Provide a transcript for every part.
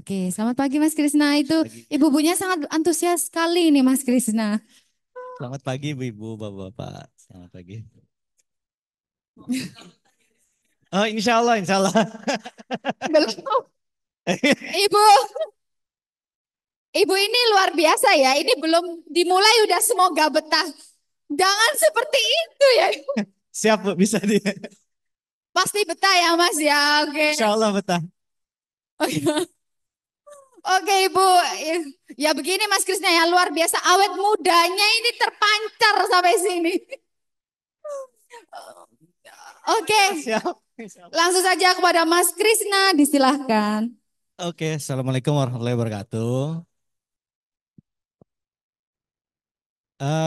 Oke, selamat pagi Mas Krisna. Itu Pagi. ibu-ibunya sangat antusias sekali nih Mas Krisna. Selamat pagi ibu-ibu, bapak-bapak. Selamat pagi. Oh, insya Allah. Belum. Ibu, ibu ini luar biasa ya. Ini belum dimulai udah semoga betah. Jangan seperti itu ya. Siap Bu, bisa di. Pasti betah ya Mas ya. Oke. Insya Allah betah. Oke, oke, Ibu. Ya begini Mas Krisna ya luar biasa awet mudanya ini terpancar sampai sini. Oke, Siap. Insya Allah. langsung saja kepada Mas Krisna disilahkan. Oke, Assalamualaikum warahmatullahi wabarakatuh.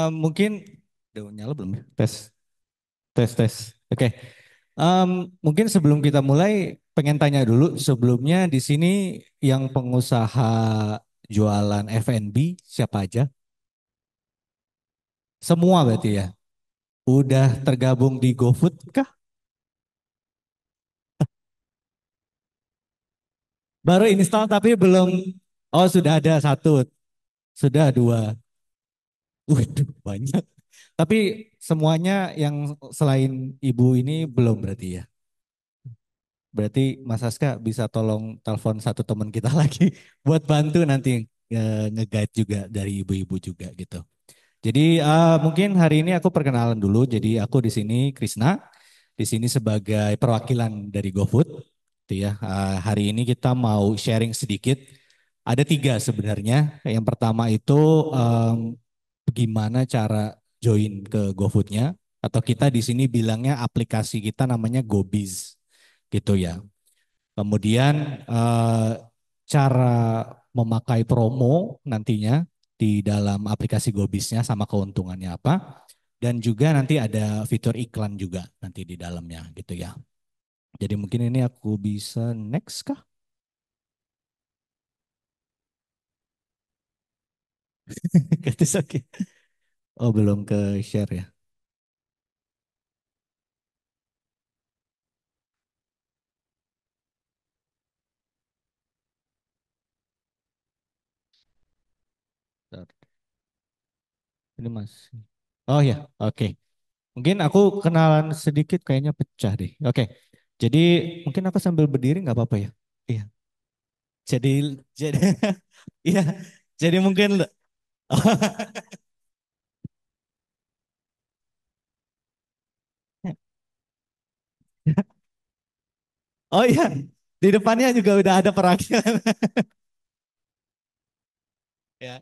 Mungkin, udah nyala belum ya? Tes, tes, tes. Oke. Mungkin sebelum kita mulai, pengen tanya dulu. Sebelumnya di sini yang pengusaha jualan F&B siapa aja? Semua berarti ya? Udah tergabung di GoFood kah? Baru install tapi belum. Oh, sudah ada satu, sudah dua. Waduh, banyak. Tapi semuanya yang selain ibu ini belum berarti ya. Berarti Mas Aska bisa tolong telepon satu teman kita lagi buat bantu nanti nge-guide juga dari ibu-ibu juga gitu. Jadi mungkin hari ini aku perkenalan dulu. Jadi aku di sini Krisna, di sini sebagai perwakilan dari GoFood. Gitu ya. Hari ini kita mau sharing sedikit. Ada tiga sebenarnya. Yang pertama itu gimana cara join ke GoFoodnya atau kita di sini bilangnya aplikasi kita namanya GoBiz gitu ya. Kemudian cara memakai promo nantinya di dalam aplikasi GoBiznya sama keuntungannya apa. Dan juga nanti ada fitur iklan juga nanti di dalamnya gitu ya. Jadi mungkin ini aku bisa next kah? Gratis oke. Oh belum ke share ya. Bentar. Ini masih. Oh ya, oke. Mungkin aku kenalan sedikit kayaknya pecah deh. Oke. Jadi mungkin aku sambil berdiri nggak apa-apa ya? Iya. Jadi iya. Jadi mungkin oh iya, di depannya juga udah ada perwakilan. Ya,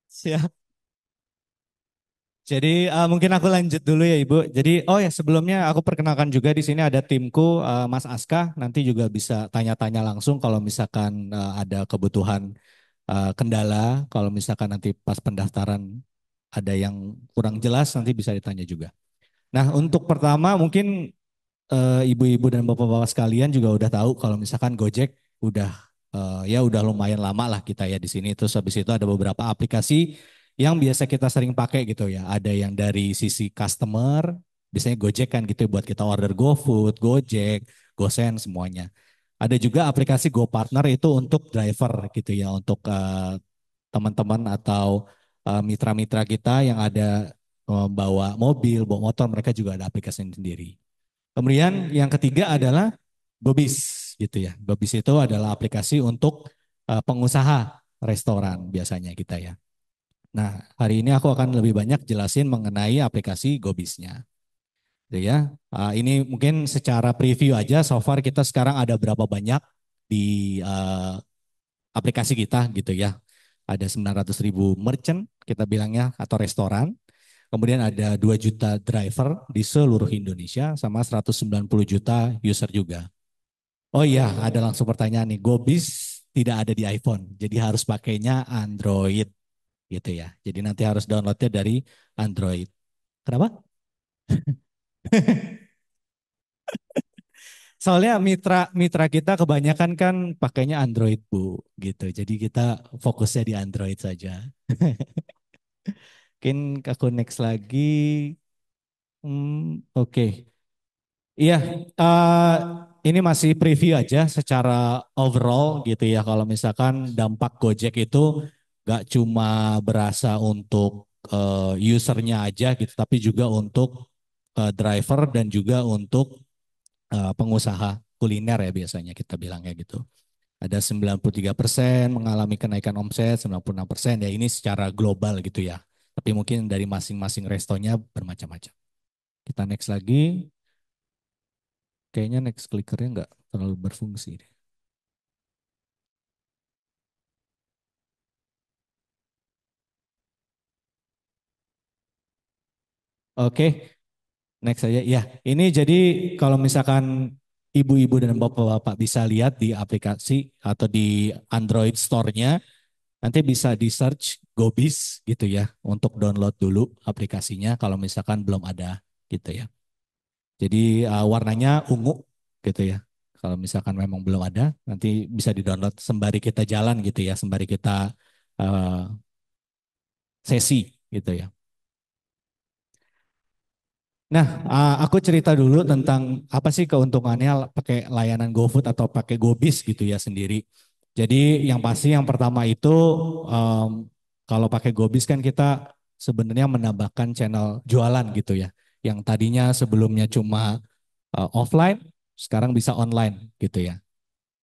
siap. Jadi mungkin aku lanjut dulu ya Ibu. Jadi oh ya sebelumnya aku perkenalkan juga di sini ada timku Mas Aska. Nanti juga bisa tanya-tanya langsung kalau misalkan ada kebutuhan kendala. Kalau misalkan nanti pas pendaftaran ada yang kurang jelas nanti bisa ditanya juga. Nah untuk pertama mungkin ibu-ibu dan bapak-bapak sekalian juga udah tahu kalau misalkan Gojek udah ya udah lumayan lama lah kita ya di sini. Terus habis itu ada beberapa aplikasi yang biasa kita sering pakai gitu ya. Ada yang dari sisi customer, biasanya Gojek kan gitu buat kita order GoFood, Gojek, GoSend semuanya. Ada juga aplikasi GoPartner itu untuk driver gitu ya, untuk teman-teman atau mitra-mitra kita yang ada bawa mobil, bawa motor, mereka juga ada aplikasi sendiri. Kemudian yang ketiga adalah Gobis gitu ya. Gobis itu adalah aplikasi untuk pengusaha restoran biasanya kita ya. Nah, hari ini aku akan lebih banyak jelasin mengenai aplikasi Gobisnya. Gitu ya. Ini mungkin secara preview aja so far kita sekarang ada berapa banyak di aplikasi kita gitu ya. Ada 900.000 merchant kita bilangnya atau restoran. Kemudian ada 2 juta driver di seluruh Indonesia sama 190 juta user juga. Oh iya, ada langsung pertanyaan nih. Gobis tidak ada di iPhone, jadi harus pakainya Android gitu ya. Jadi nanti harus downloadnya dari Android. Kenapa? Soalnya mitra kita kebanyakan kan pakainya Android Bu, gitu. Jadi kita fokusnya di Android saja. Mungkin aku next lagi. Oke. Iya, ini masih preview aja secara overall gitu ya. Kalau misalkan dampak Gojek itu gak cuma berasa untuk usernya aja gitu, tapi juga untuk driver dan juga untuk pengusaha kuliner ya biasanya kita bilangnya gitu. Ada 93% mengalami kenaikan omset, 96% ya ini secara global gitu ya. Tapi mungkin dari masing-masing restonya bermacam-macam. Kita next lagi. Kayaknya next clickernya nggak terlalu berfungsi. Oke, next aja. Ya, ini jadi kalau misalkan ibu-ibu dan bapak-bapak bisa lihat di aplikasi atau di Android Store-nya, nanti bisa di search Gobis gitu ya untuk download dulu aplikasinya kalau misalkan belum ada gitu ya. Jadi warnanya ungu gitu ya. Kalau misalkan memang belum ada, nanti bisa di-download sembari kita jalan gitu ya, sembari kita uh, sesi gitu ya. Nah, aku cerita dulu tentang apa sih keuntungannya pakai layanan GoFood atau pakai Gobis gitu ya sendiri. Jadi yang pasti yang pertama itu em, kalau pakai Gobis kan kita sebenarnya menambahkan channel jualan gitu ya. Yang tadinya sebelumnya cuma offline, sekarang bisa online gitu ya.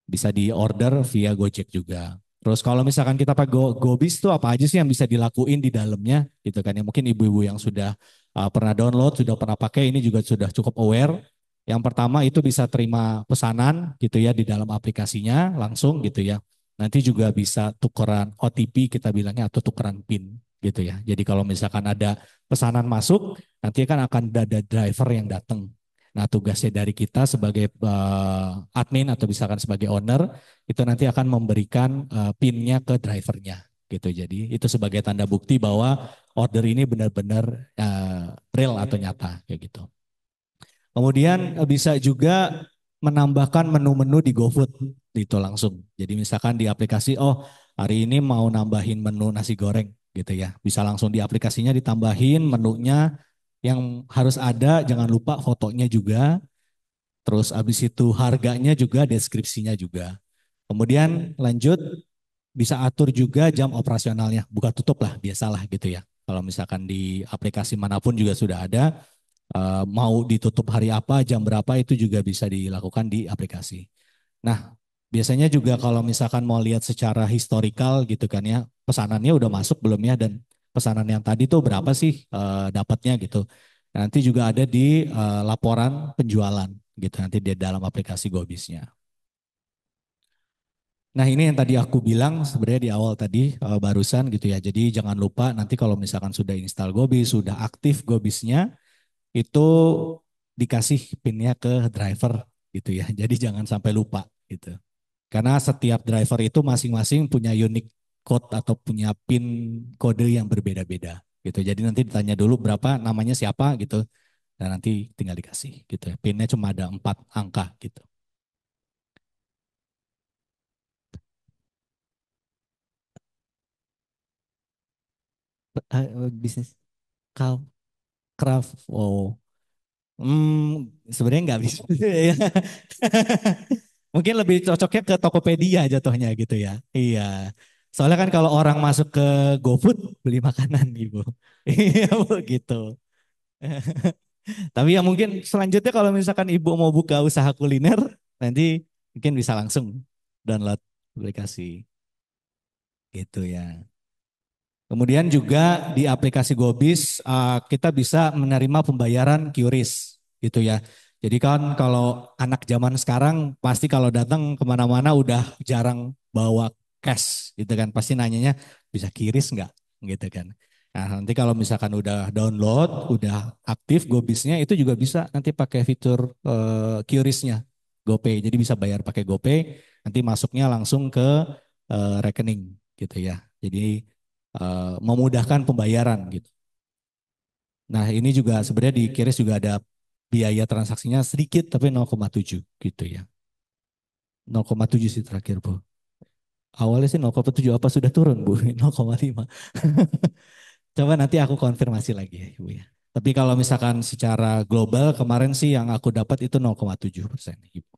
Bisa di order via Gojek juga. Terus kalau misalkan kita pakai Gobis tuh apa aja sih yang bisa dilakuin di dalamnya gitu kan ya. Mungkin ibu-ibu yang sudah pernah download, sudah pernah pakai ini juga sudah cukup aware. Yang pertama itu bisa terima pesanan gitu ya di dalam aplikasinya langsung gitu ya. Nanti juga bisa tukeran OTP kita bilangnya atau tukeran PIN gitu ya. Jadi kalau misalkan ada pesanan masuk, nanti kan akan ada driver yang datang. Nah, tugasnya dari kita sebagai admin atau misalkan sebagai owner itu nanti akan memberikan PIN-nya ke drivernya gitu. Jadi itu sebagai tanda bukti bahwa order ini benar-benar real atau nyata kayak gitu. Kemudian bisa juga menambahkan menu-menu di GoFood itu langsung. Jadi misalkan di aplikasi, oh hari ini mau nambahin menu nasi goreng gitu ya. Bisa langsung di aplikasinya ditambahin menunya yang harus ada, jangan lupa fotonya juga. Terus abis itu harganya juga, deskripsinya juga. Kemudian lanjut bisa atur juga jam operasionalnya, buka tutup lah biasalah gitu ya. Kalau misalkan di aplikasi manapun juga sudah ada, mau ditutup hari apa, jam berapa itu juga bisa dilakukan di aplikasi. Nah, biasanya juga kalau misalkan mau lihat secara historikal gitu kan ya, pesanannya udah masuk belum ya dan pesanan yang tadi tuh berapa sih dapatnya gitu. Nanti juga ada di laporan penjualan gitu nanti di dalam aplikasi Gobisnya. Nah ini yang tadi aku bilang sebenarnya di awal tadi barusan gitu ya. Jadi jangan lupa nanti kalau misalkan sudah install Gobis, sudah aktif Gobisnya, itu dikasih pinnya ke driver gitu ya. Jadi jangan sampai lupa gitu. Karena setiap driver itu masing-masing punya unique code atau punya pin kode yang berbeda-beda gitu. Jadi nanti ditanya dulu berapa namanya siapa gitu. Dan nanti tinggal dikasih gitu ya. Pinnya cuma ada 4 angka gitu. Bisnis kau craft. Wow. Sebenarnya nggak bisa. Ya. Mungkin lebih cocoknya ke Tokopedia jatuhnya gitu ya. Iya. Soalnya kan kalau orang masuk ke GoFood beli makanan ibu. Iya Bu, gitu. Tapi ya mungkin selanjutnya kalau misalkan ibu mau buka usaha kuliner, nanti mungkin bisa langsung download aplikasi gitu ya. Kemudian juga di aplikasi Gobis kita bisa menerima pembayaran QRIS gitu ya. Jadi kan kalau anak zaman sekarang pasti kalau datang kemana-mana udah jarang bawa cash gitu kan. Pasti nanyanya bisa QRIS nggak gitu kan. Nah nanti kalau misalkan udah download, udah aktif Gobisnya itu juga bisa nanti pakai fitur QRIS-nya GoPay. Jadi bisa bayar pakai GoPay, nanti masuknya langsung ke rekening gitu ya. Jadi memudahkan pembayaran gitu. Nah ini juga sebenarnya di Kiris juga ada biaya transaksinya sedikit tapi 0,7 gitu ya. 0,7 sih terakhir Bu. Awalnya sih 0,7 apa sudah turun Bu? 0,5. Coba nanti aku konfirmasi lagi ya Ibu ya. Tapi kalau misalkan secara global kemarin sih yang aku dapat itu 0,7% Ibu.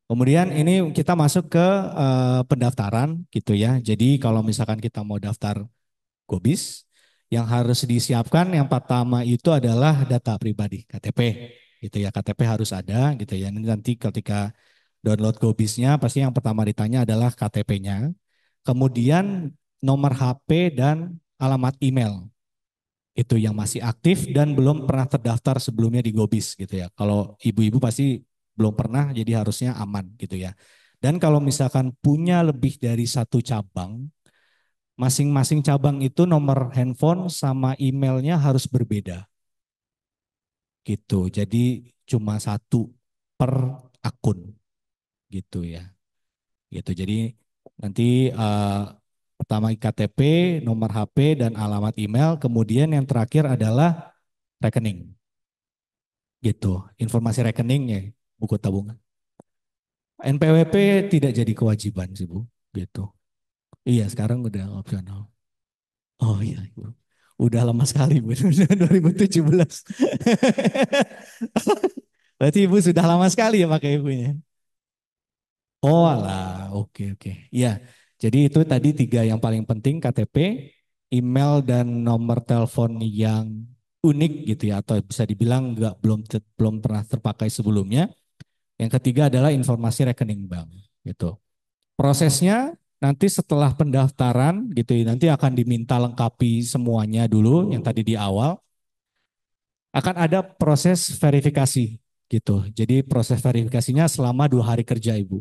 Kemudian ini kita masuk ke pendaftaran gitu ya. Jadi kalau misalkan kita mau daftar Gobis, yang harus disiapkan yang pertama itu adalah data pribadi, KTP. Gitu ya, KTP harus ada gitu ya. Nanti ketika download Gobisnya pasti yang pertama ditanya adalah KTP-nya. Kemudian nomor HP dan alamat email itu yang masih aktif dan belum pernah terdaftar sebelumnya di Gobis gitu ya. Kalau ibu-ibu pasti belum pernah, jadi harusnya aman gitu ya. Dan kalau misalkan punya lebih dari satu cabang, masing-masing cabang itu nomor handphone sama emailnya harus berbeda gitu. Jadi cuma satu per akun gitu ya. Gitu. Jadi nanti pertama KTP, nomor HP dan alamat email, kemudian yang terakhir adalah rekening. Gitu, informasi rekeningnya, buku tabungan. NPWP tidak jadi kewajiban sih Bu, gitu. Iya sekarang udah opsional. Oh iya Ibu, udah lama sekali Bu, udah 2017. Berarti Ibu sudah lama sekali ya pakai ibunya. Oh alah, oke oke. Iya, jadi itu tadi tiga yang paling penting, KTP, email dan nomor telepon yang unik gitu ya, atau bisa dibilang nggak belum pernah terpakai sebelumnya. Yang ketiga adalah informasi rekening bank gitu. Prosesnya nanti setelah pendaftaran gitu nanti akan diminta lengkapi semuanya dulu yang tadi di awal. Akan ada proses verifikasi gitu. Jadi proses verifikasinya selama 2 hari kerja Ibu.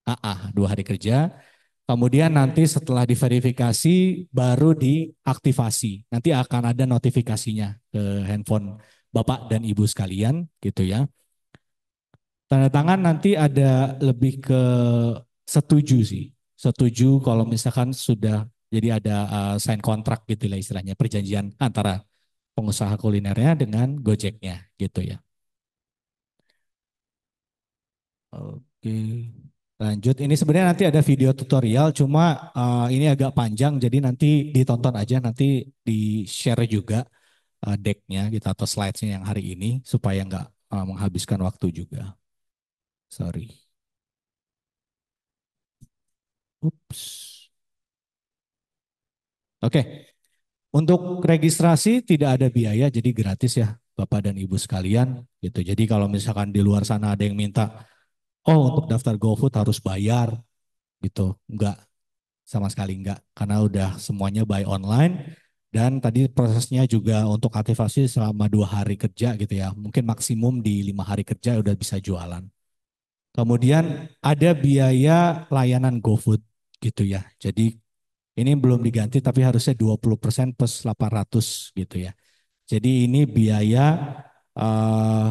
2 hari kerja. Kemudian nanti setelah diverifikasi baru diaktifasi. Nanti akan ada notifikasinya ke handphone Bapak dan Ibu sekalian gitu ya. Tanda tangan nanti ada lebih ke setuju sih. Setuju kalau misalkan sudah jadi ada sign kontrak gitu lah istilahnya, perjanjian antara pengusaha kulinernya dengan Gojeknya gitu ya. Oke. Lanjut, ini sebenarnya nanti ada video tutorial, cuma ini agak panjang, jadi nanti ditonton aja, nanti di-share juga decknya gitu atau slides-nya yang hari ini supaya nggak menghabiskan waktu juga. Sorry. Ups. Oke, untuk registrasi tidak ada biaya, jadi gratis ya Bapak dan Ibu sekalian gitu. Jadi kalau misalkan di luar sana ada yang minta, oh untuk daftar GoFood harus bayar gitu, enggak sama sekali enggak, karena udah semuanya by online dan tadi prosesnya juga untuk aktivasi selama 2 hari kerja gitu ya, mungkin maksimum di 5 hari kerja udah bisa jualan. Kemudian ada biaya layanan GoFood gitu ya, jadi ini belum diganti tapi harusnya 20% plus 800 gitu ya. Jadi ini biaya eh,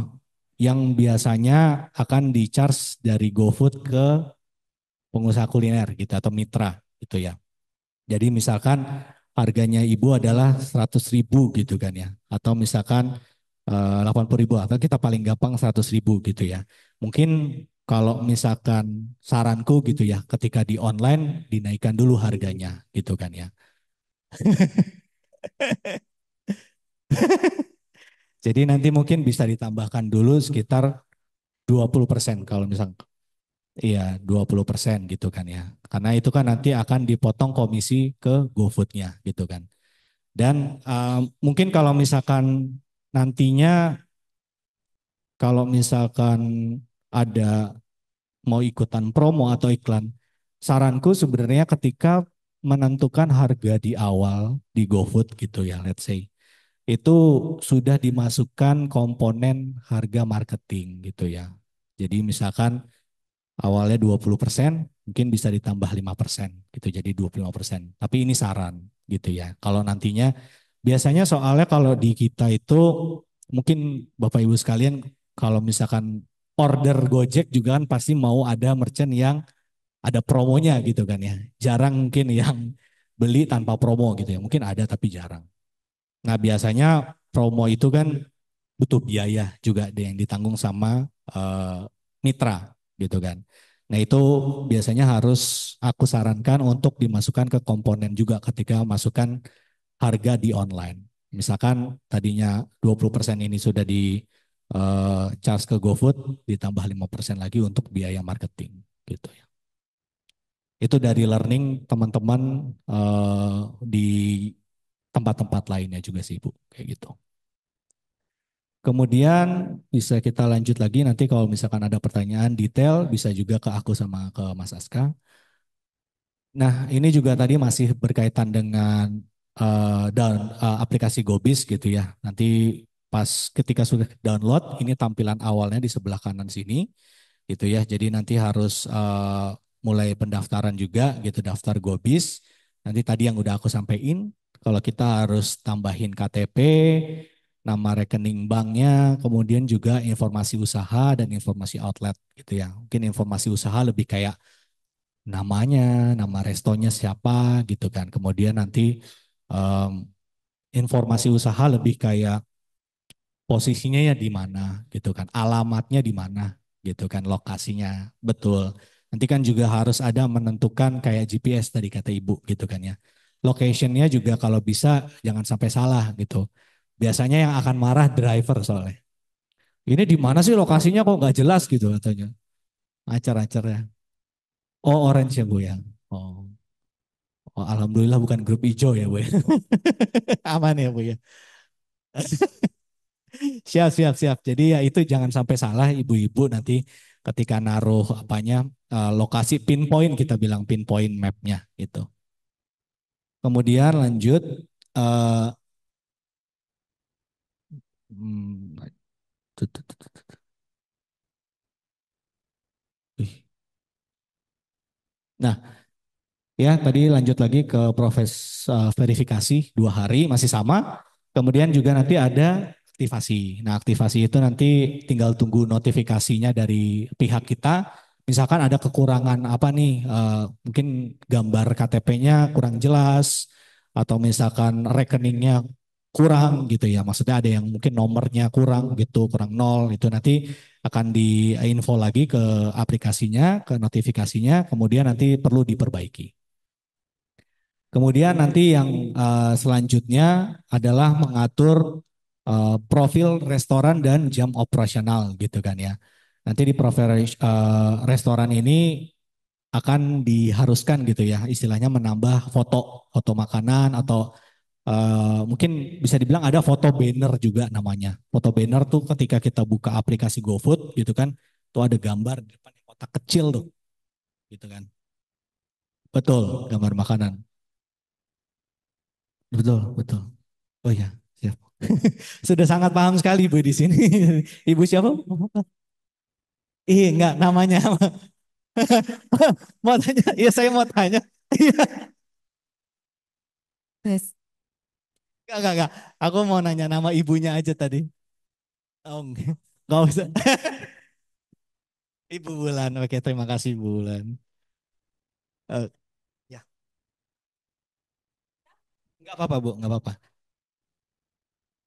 yang biasanya akan di-charge dari GoFood ke pengusaha kuliner gitu atau mitra gitu ya. Jadi misalkan harganya ibu adalah 100.000 gitu kan ya. Atau misalkan 80.000 atau kita paling gampang 100.000 gitu ya. Mungkin kalau misalkan saranku gitu ya ketika di online dinaikkan dulu harganya gitu kan ya. Jadi nanti mungkin bisa ditambahkan dulu sekitar 20% kalau misalkan. Iya, 20% gitu kan ya. Karena itu kan nanti akan dipotong komisi ke GoFood-nya gitu kan. Dan mungkin kalau misalkan nantinya kalau misalkan ada mau ikutan promo atau iklan, saranku sebenarnya ketika menentukan harga di awal di GoFood gitu ya, let's say, itu sudah dimasukkan komponen harga marketing gitu ya. Jadi misalkan awalnya 20%, mungkin bisa ditambah 5% gitu jadi 25%. Tapi ini saran gitu ya. Kalau nantinya biasanya soalnya kalau di kita itu mungkin Bapak Ibu sekalian kalau misalkan order Gojek juga kan pasti mau ada merchant yang ada promonya gitu kan ya. Jarang mungkin yang beli tanpa promo gitu ya. Mungkin ada tapi jarang. Nah, biasanya promo itu kan butuh biaya juga yang ditanggung sama mitra gitu kan. Nah, itu biasanya harus aku sarankan untuk dimasukkan ke komponen juga ketika masukkan harga di online. Misalkan tadinya 20% ini sudah charge ke GoFood ditambah 5% lagi untuk biaya marketing gitu ya. Itu dari learning teman-teman di tempat-tempat lainnya juga sih Bu, kayak gitu. Kemudian bisa kita lanjut lagi nanti kalau misalkan ada pertanyaan detail bisa juga ke aku sama ke Mas Aska. Nah, ini juga tadi masih berkaitan dengan aplikasi Gobis gitu ya. Nanti pas ketika sudah download, ini tampilan awalnya di sebelah kanan sini gitu ya. Jadi nanti harus mulai pendaftaran juga gitu, daftar Gobis. Nanti tadi yang udah aku sampaikan, kalau kita harus tambahin KTP, nama rekening banknya, kemudian juga informasi usaha dan informasi outlet gitu ya. Mungkin informasi usaha lebih kayak namanya, nama restonya siapa gitu kan. Kemudian nanti em, informasi usaha lebih kayak posisinya ya di mana gitu kan, alamatnya di mana gitu kan, lokasinya betul. Nanti kan juga harus ada menentukan kayak GPS tadi kata Ibu gitu kan ya. Locationnya juga kalau bisa jangan sampai salah gitu. Biasanya yang akan marah driver soalnya. Ini di mana sih lokasinya kok nggak jelas gitu katanya. Acar-acarnya. Oh orange ya Bu ya. Oh. Oh, alhamdulillah bukan grup hijau ya Bu ya. Aman ya Bu ya. Siap, siap, siap. Jadi ya itu jangan sampai salah ibu-ibu nanti ketika naruh apanya lokasi pinpoint kita bilang pinpoint mapnya gitu. Kemudian lanjut. eh, hmm, Nah, ya, tadi lanjut lagi ke proses verifikasi 2 hari masih sama. Kemudian juga nanti ada aktivasi. Nah, aktivasi itu nanti tinggal tunggu notifikasinya dari pihak kita. Misalkan ada kekurangan apa nih, mungkin gambar KTP-nya kurang jelas, atau misalkan rekeningnya kurang gitu ya. Maksudnya ada yang mungkin nomornya kurang gitu, kurang nol. Itu nanti akan diinfo lagi ke aplikasinya, ke notifikasinya, kemudian nanti perlu diperbaiki. Kemudian nanti yang selanjutnya adalah mengatur profil restoran dan jam operasional gitu kan ya. Nanti di profil restoran ini akan diharuskan gitu ya, istilahnya menambah foto, foto makanan atau mungkin bisa dibilang ada foto banner juga namanya. Foto banner tuh ketika kita buka aplikasi GoFood gitu kan, tuh ada gambar di depan kotak kecil tuh, gitu kan. Betul, gambar makanan. Betul, betul. Oh ya, siap. Sudah sangat paham sekali Bu di sini. Ibu siapa? Iya, enggak namanya. Mau tanya, iya saya mau tanya. Iya, Tes. enggak. Aku mau nanya nama ibunya aja tadi. Oh, enggak usah. Ibu Bulan. Oke, terima kasih Bu Bulan. Eh, ya, enggak apa-apa Bu, enggak apa-apa.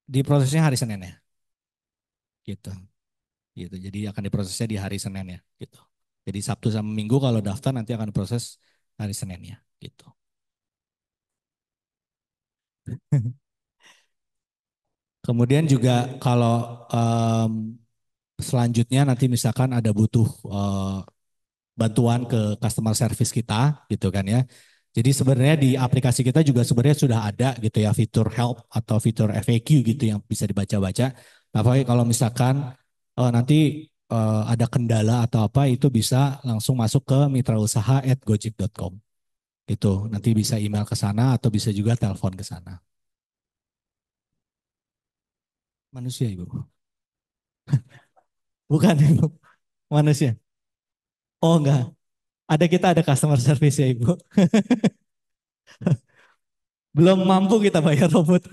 Di prosesnya hari Senin ya, gitu. Gitu. Jadi akan diprosesnya di hari Senin ya, gitu. Jadi Sabtu sama Minggu kalau daftar nanti akan diproses hari Senin ya, gitu. Kemudian juga kalau selanjutnya nanti misalkan ada butuh bantuan ke customer service kita gitu kan ya. Jadi sebenarnya di aplikasi kita juga sebenarnya sudah ada gitu ya fitur help atau fitur FAQ gitu yang bisa dibaca-baca. Tapi kalau misalkan nanti ada kendala atau apa itu bisa langsung masuk ke mitrausaha@gojek.com. Itu nanti bisa email ke sana atau bisa juga telepon ke sana. Manusia Ibu. Bukan Ibu. Manusia. Oh enggak. Ada customer service ya Ibu. Belum mampu kita bayar robot.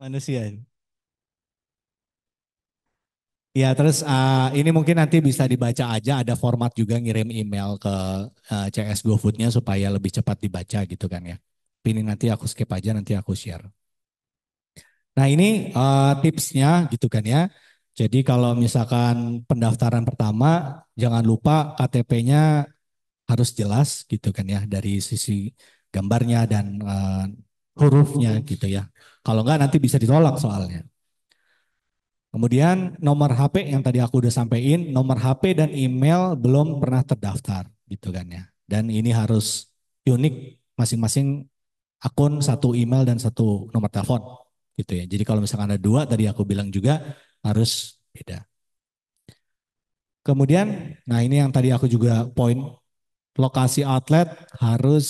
Manusia. Ya, terus ini mungkin nanti bisa dibaca aja, ada format juga ngirim email ke CS GoFood-nya supaya lebih cepat dibaca gitu kan ya. Ini nanti aku skip aja, nanti aku share. Nah ini tipsnya gitu kan ya. Jadi kalau misalkan pendaftaran pertama, jangan lupa KTP-nya harus jelas gitu kan ya, dari sisi gambarnya dan hurufnya gitu ya. Kalau enggak nanti bisa ditolak soalnya. Kemudian nomor HP yang tadi aku udah sampein, nomor HP dan email belum pernah terdaftar gitu kan ya. Dan ini harus unik masing-masing akun, satu email dan satu nomor telepon gitu ya. Jadi kalau misalkan ada dua tadi aku bilang juga harus beda. Kemudian, nah ini yang tadi aku juga poin, lokasi outlet harus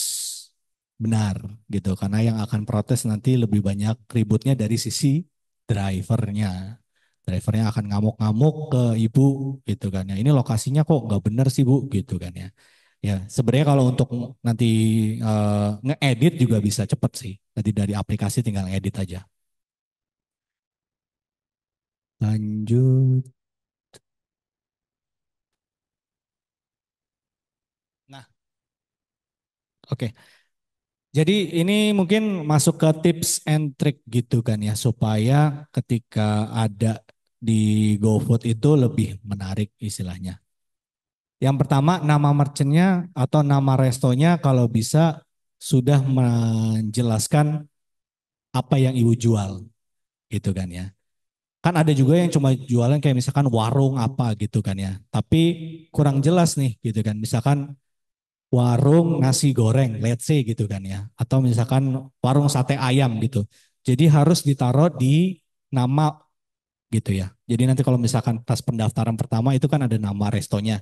benar gitu karena yang akan protes nanti lebih banyak ributnya dari sisi drivernya. Drivernya akan ngamuk-ngamuk ke ibu gitu kan ya. Ini lokasinya kok nggak benar sih bu gitu kan ya. Ya sebenarnya kalau untuk nanti ngeedit juga bisa cepet sih. Nanti dari aplikasi tinggal ngedit aja. Lanjut. Nah, oke. Jadi ini mungkin masuk ke tips and trick gitu kan ya supaya ketika ada di GoFood itu lebih menarik istilahnya. Yang pertama nama merchantnya atau nama restonya kalau bisa sudah menjelaskan apa yang ibu jual gitu kan ya. Kan ada juga yang cuma jualan kayak misalkan warung apa gitu kan ya. Tapi kurang jelas nih gitu kan. Misalkan warung nasi goreng, let's say gitu kan ya. Atau misalkan warung sate ayam gitu. Jadi harus ditaruh di nama gitu ya. Jadi nanti kalau misalkan pas pendaftaran pertama itu kan ada nama restonya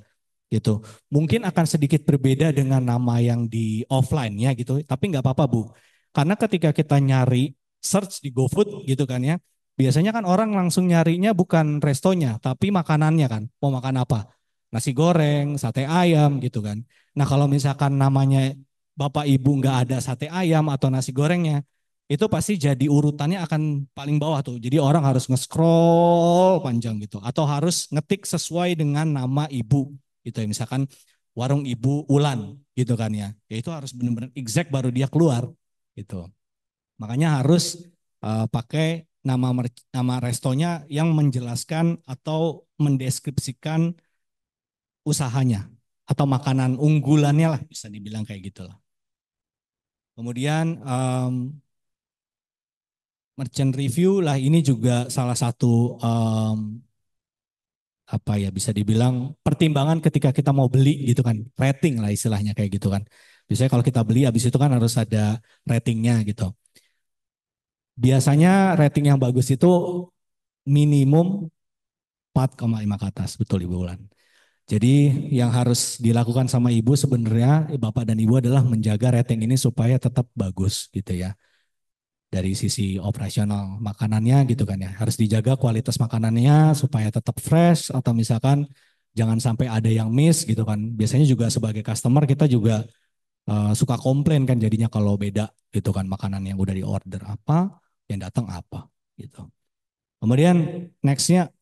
gitu. Mungkin akan sedikit berbeda dengan nama yang di offline-nya gitu, tapi nggak apa-apa Bu. Karena ketika kita nyari search di GoFood gitu kan ya, biasanya kan orang langsung nyarinya bukan restonya, tapi makanannya kan. Mau makan apa? Nasi goreng, sate ayam gitu kan. Nah kalau misalkan namanya Bapak Ibu nggak ada sate ayam atau nasi gorengnya, itu pasti jadi urutannya akan paling bawah tuh. Jadi orang harus nge-scroll panjang gitu. Atau harus ngetik sesuai dengan nama ibu gitu ya. Misalkan warung ibu Ulan gitu kan ya. Ya itu harus benar-benar exact baru dia keluar gitu. Makanya harus pakai nama restonya yang menjelaskan atau mendeskripsikan usahanya atau makanan unggulannya lah bisa dibilang kayak gitu lah. Kemudian merchant review lah ini juga salah satu apa ya bisa dibilang pertimbangan ketika kita mau beli gitu kan, rating lah istilahnya kayak gitu kan. Biasanya kalau kita beli habis itu kan harus ada ratingnya gitu. Biasanya rating yang bagus itu minimum 4,5 ke atas, betul Ibu Ulan. Jadi yang harus dilakukan sama Ibu sebenarnya Bapak dan Ibu adalah menjaga rating ini supaya tetap bagus gitu ya. Dari sisi operasional makanannya gitu kan ya. Harus dijaga kualitas makanannya supaya tetap fresh atau misalkan jangan sampai ada yang miss gitu kan. Biasanya juga sebagai customer kita juga suka komplain kan jadinya kalau beda gitu kan makanan yang udah di order apa, yang datang apa gitu. Kemudian nextnya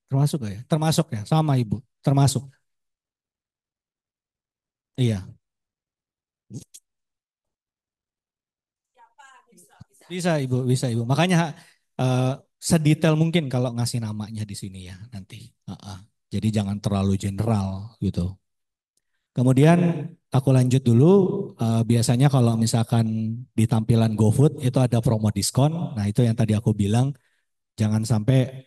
termasuk ya? Termasuk ya sama Ibu, termasuk. Iya, bisa Ibu, bisa Ibu. Makanya sedetail mungkin kalau ngasih namanya di sini ya nanti. Jadi jangan terlalu general gitu. Kemudian aku lanjut dulu. Biasanya kalau misalkan di tampilan GoFood itu ada promo diskon. Nah itu yang tadi aku bilang jangan sampai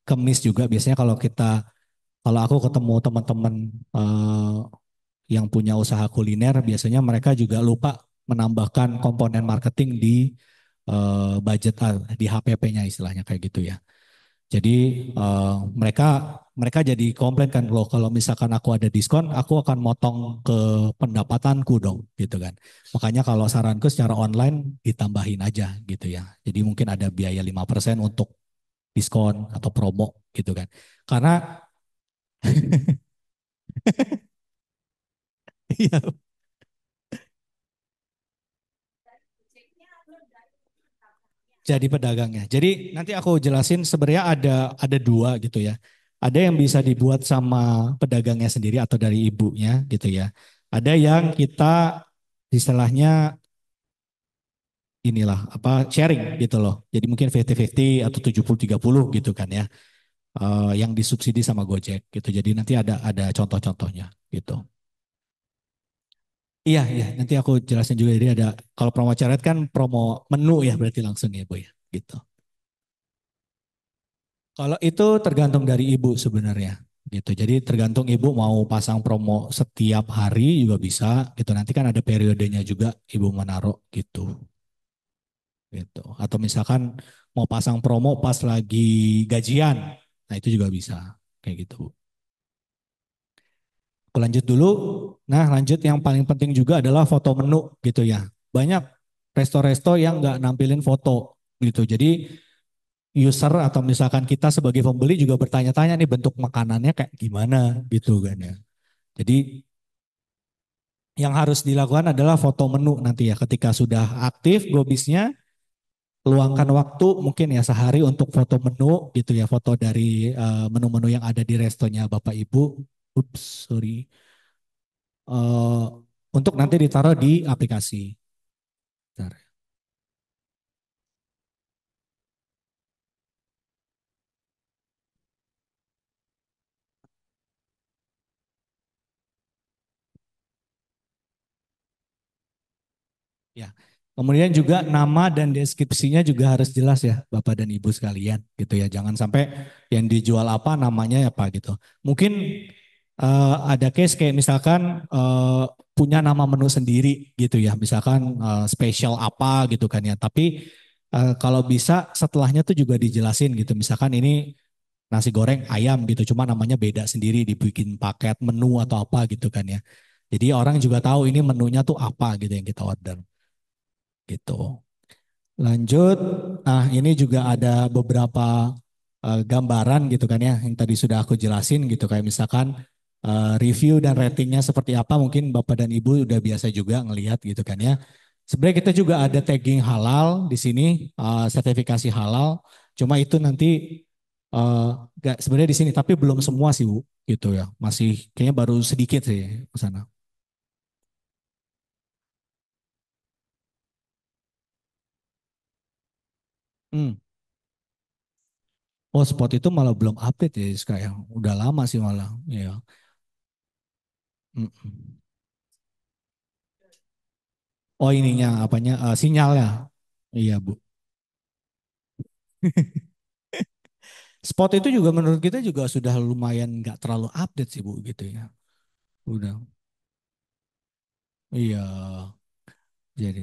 kemis juga. Biasanya kalau aku ketemu teman-teman yang punya usaha kuliner, biasanya mereka juga lupa menambahkan komponen marketing di budget di HPP-nya istilahnya kayak gitu ya. Jadi mereka mereka jadi komplain kan loh kalau misalkan aku ada diskon, aku akan motong ke pendapatanku dong gitu kan. Makanya kalau saranku secara online ditambahin aja gitu ya. Jadi mungkin ada biaya 5% untuk diskon atau promo gitu kan. Karena iya jadi pedagangnya. Jadi nanti aku jelasin sebenarnya ada dua gitu ya. Ada yang bisa dibuat sama pedagangnya sendiri atau dari ibunya gitu ya. Ada yang kita istilahnya inilah apa sharing gitu loh. Jadi mungkin 50-50 atau 70-30 gitu kan ya. Yang disubsidi sama Gojek gitu. Jadi nanti ada contoh-contohnya gitu. Iya, iya. Nanti aku jelasin juga. Jadi ada kalau promo coret kan promo menu ya berarti langsung ya Bu ya. Gitu. Kalau itu tergantung dari ibu sebenarnya. Gitu. Jadi tergantung ibu mau pasang promo setiap hari juga bisa. Gitu. Nanti kan ada periodenya juga ibu menaruh gitu. Gitu. Atau misalkan mau pasang promo pas lagi gajian. Nah itu juga bisa. Kayak gitu. Aku lanjut dulu. Nah, lanjut yang paling penting juga adalah foto menu gitu ya. Banyak resto-resto yang nggak nampilin foto gitu. Jadi user atau misalkan kita sebagai pembeli juga bertanya-tanya nih bentuk makanannya kayak gimana gitu kan ya. Jadi yang harus dilakukan adalah foto menu nanti ya. Ketika sudah aktif Gobisnya, luangkan waktu mungkin ya sehari untuk foto menu gitu ya. Foto dari menu-menu yang ada di restonya Bapak Ibu. Ups, sorry. Eh, untuk nanti ditaruh di aplikasi. Bentar. Ya. Kemudian juga nama dan deskripsinya juga harus jelas ya Bapak dan Ibu sekalian gitu ya. Jangan sampai yang dijual apa namanya apa gitu. Mungkin ada case kayak misalkan punya nama menu sendiri gitu ya. Misalkan spesial apa gitu kan ya. Tapi kalau bisa setelahnya tuh juga dijelasin gitu. Misalkan ini nasi goreng ayam gitu. Cuma namanya beda sendiri dibikin paket menu atau apa gitu kan ya. Jadi orang juga tahu ini menunya tuh apa gitu yang kita order gitu. Lanjut, nah ini juga ada beberapa gambaran gitu kan ya, yang tadi sudah aku jelasin gitu kayak misalkan review dan ratingnya seperti apa mungkin Bapak dan Ibu udah biasa juga ngelihat gitu kan ya. Sebenarnya kita juga ada tagging halal di sini, sertifikasi halal. Cuma itu nanti eh, nggak sebenarnya di sini tapi belum semua sih Bu gitu ya. Masih kayaknya baru sedikit sih ke sana. Hmm. Oh, spot itu malah belum update ya sekarang. Udah lama sih malah. Ya. Mm-mm. Oh ininya apanya sinyalnya. Iya Bu. Spot itu juga menurut kita juga sudah lumayan nggak terlalu update sih Bu gitu ya. Udah. Iya. Jadi.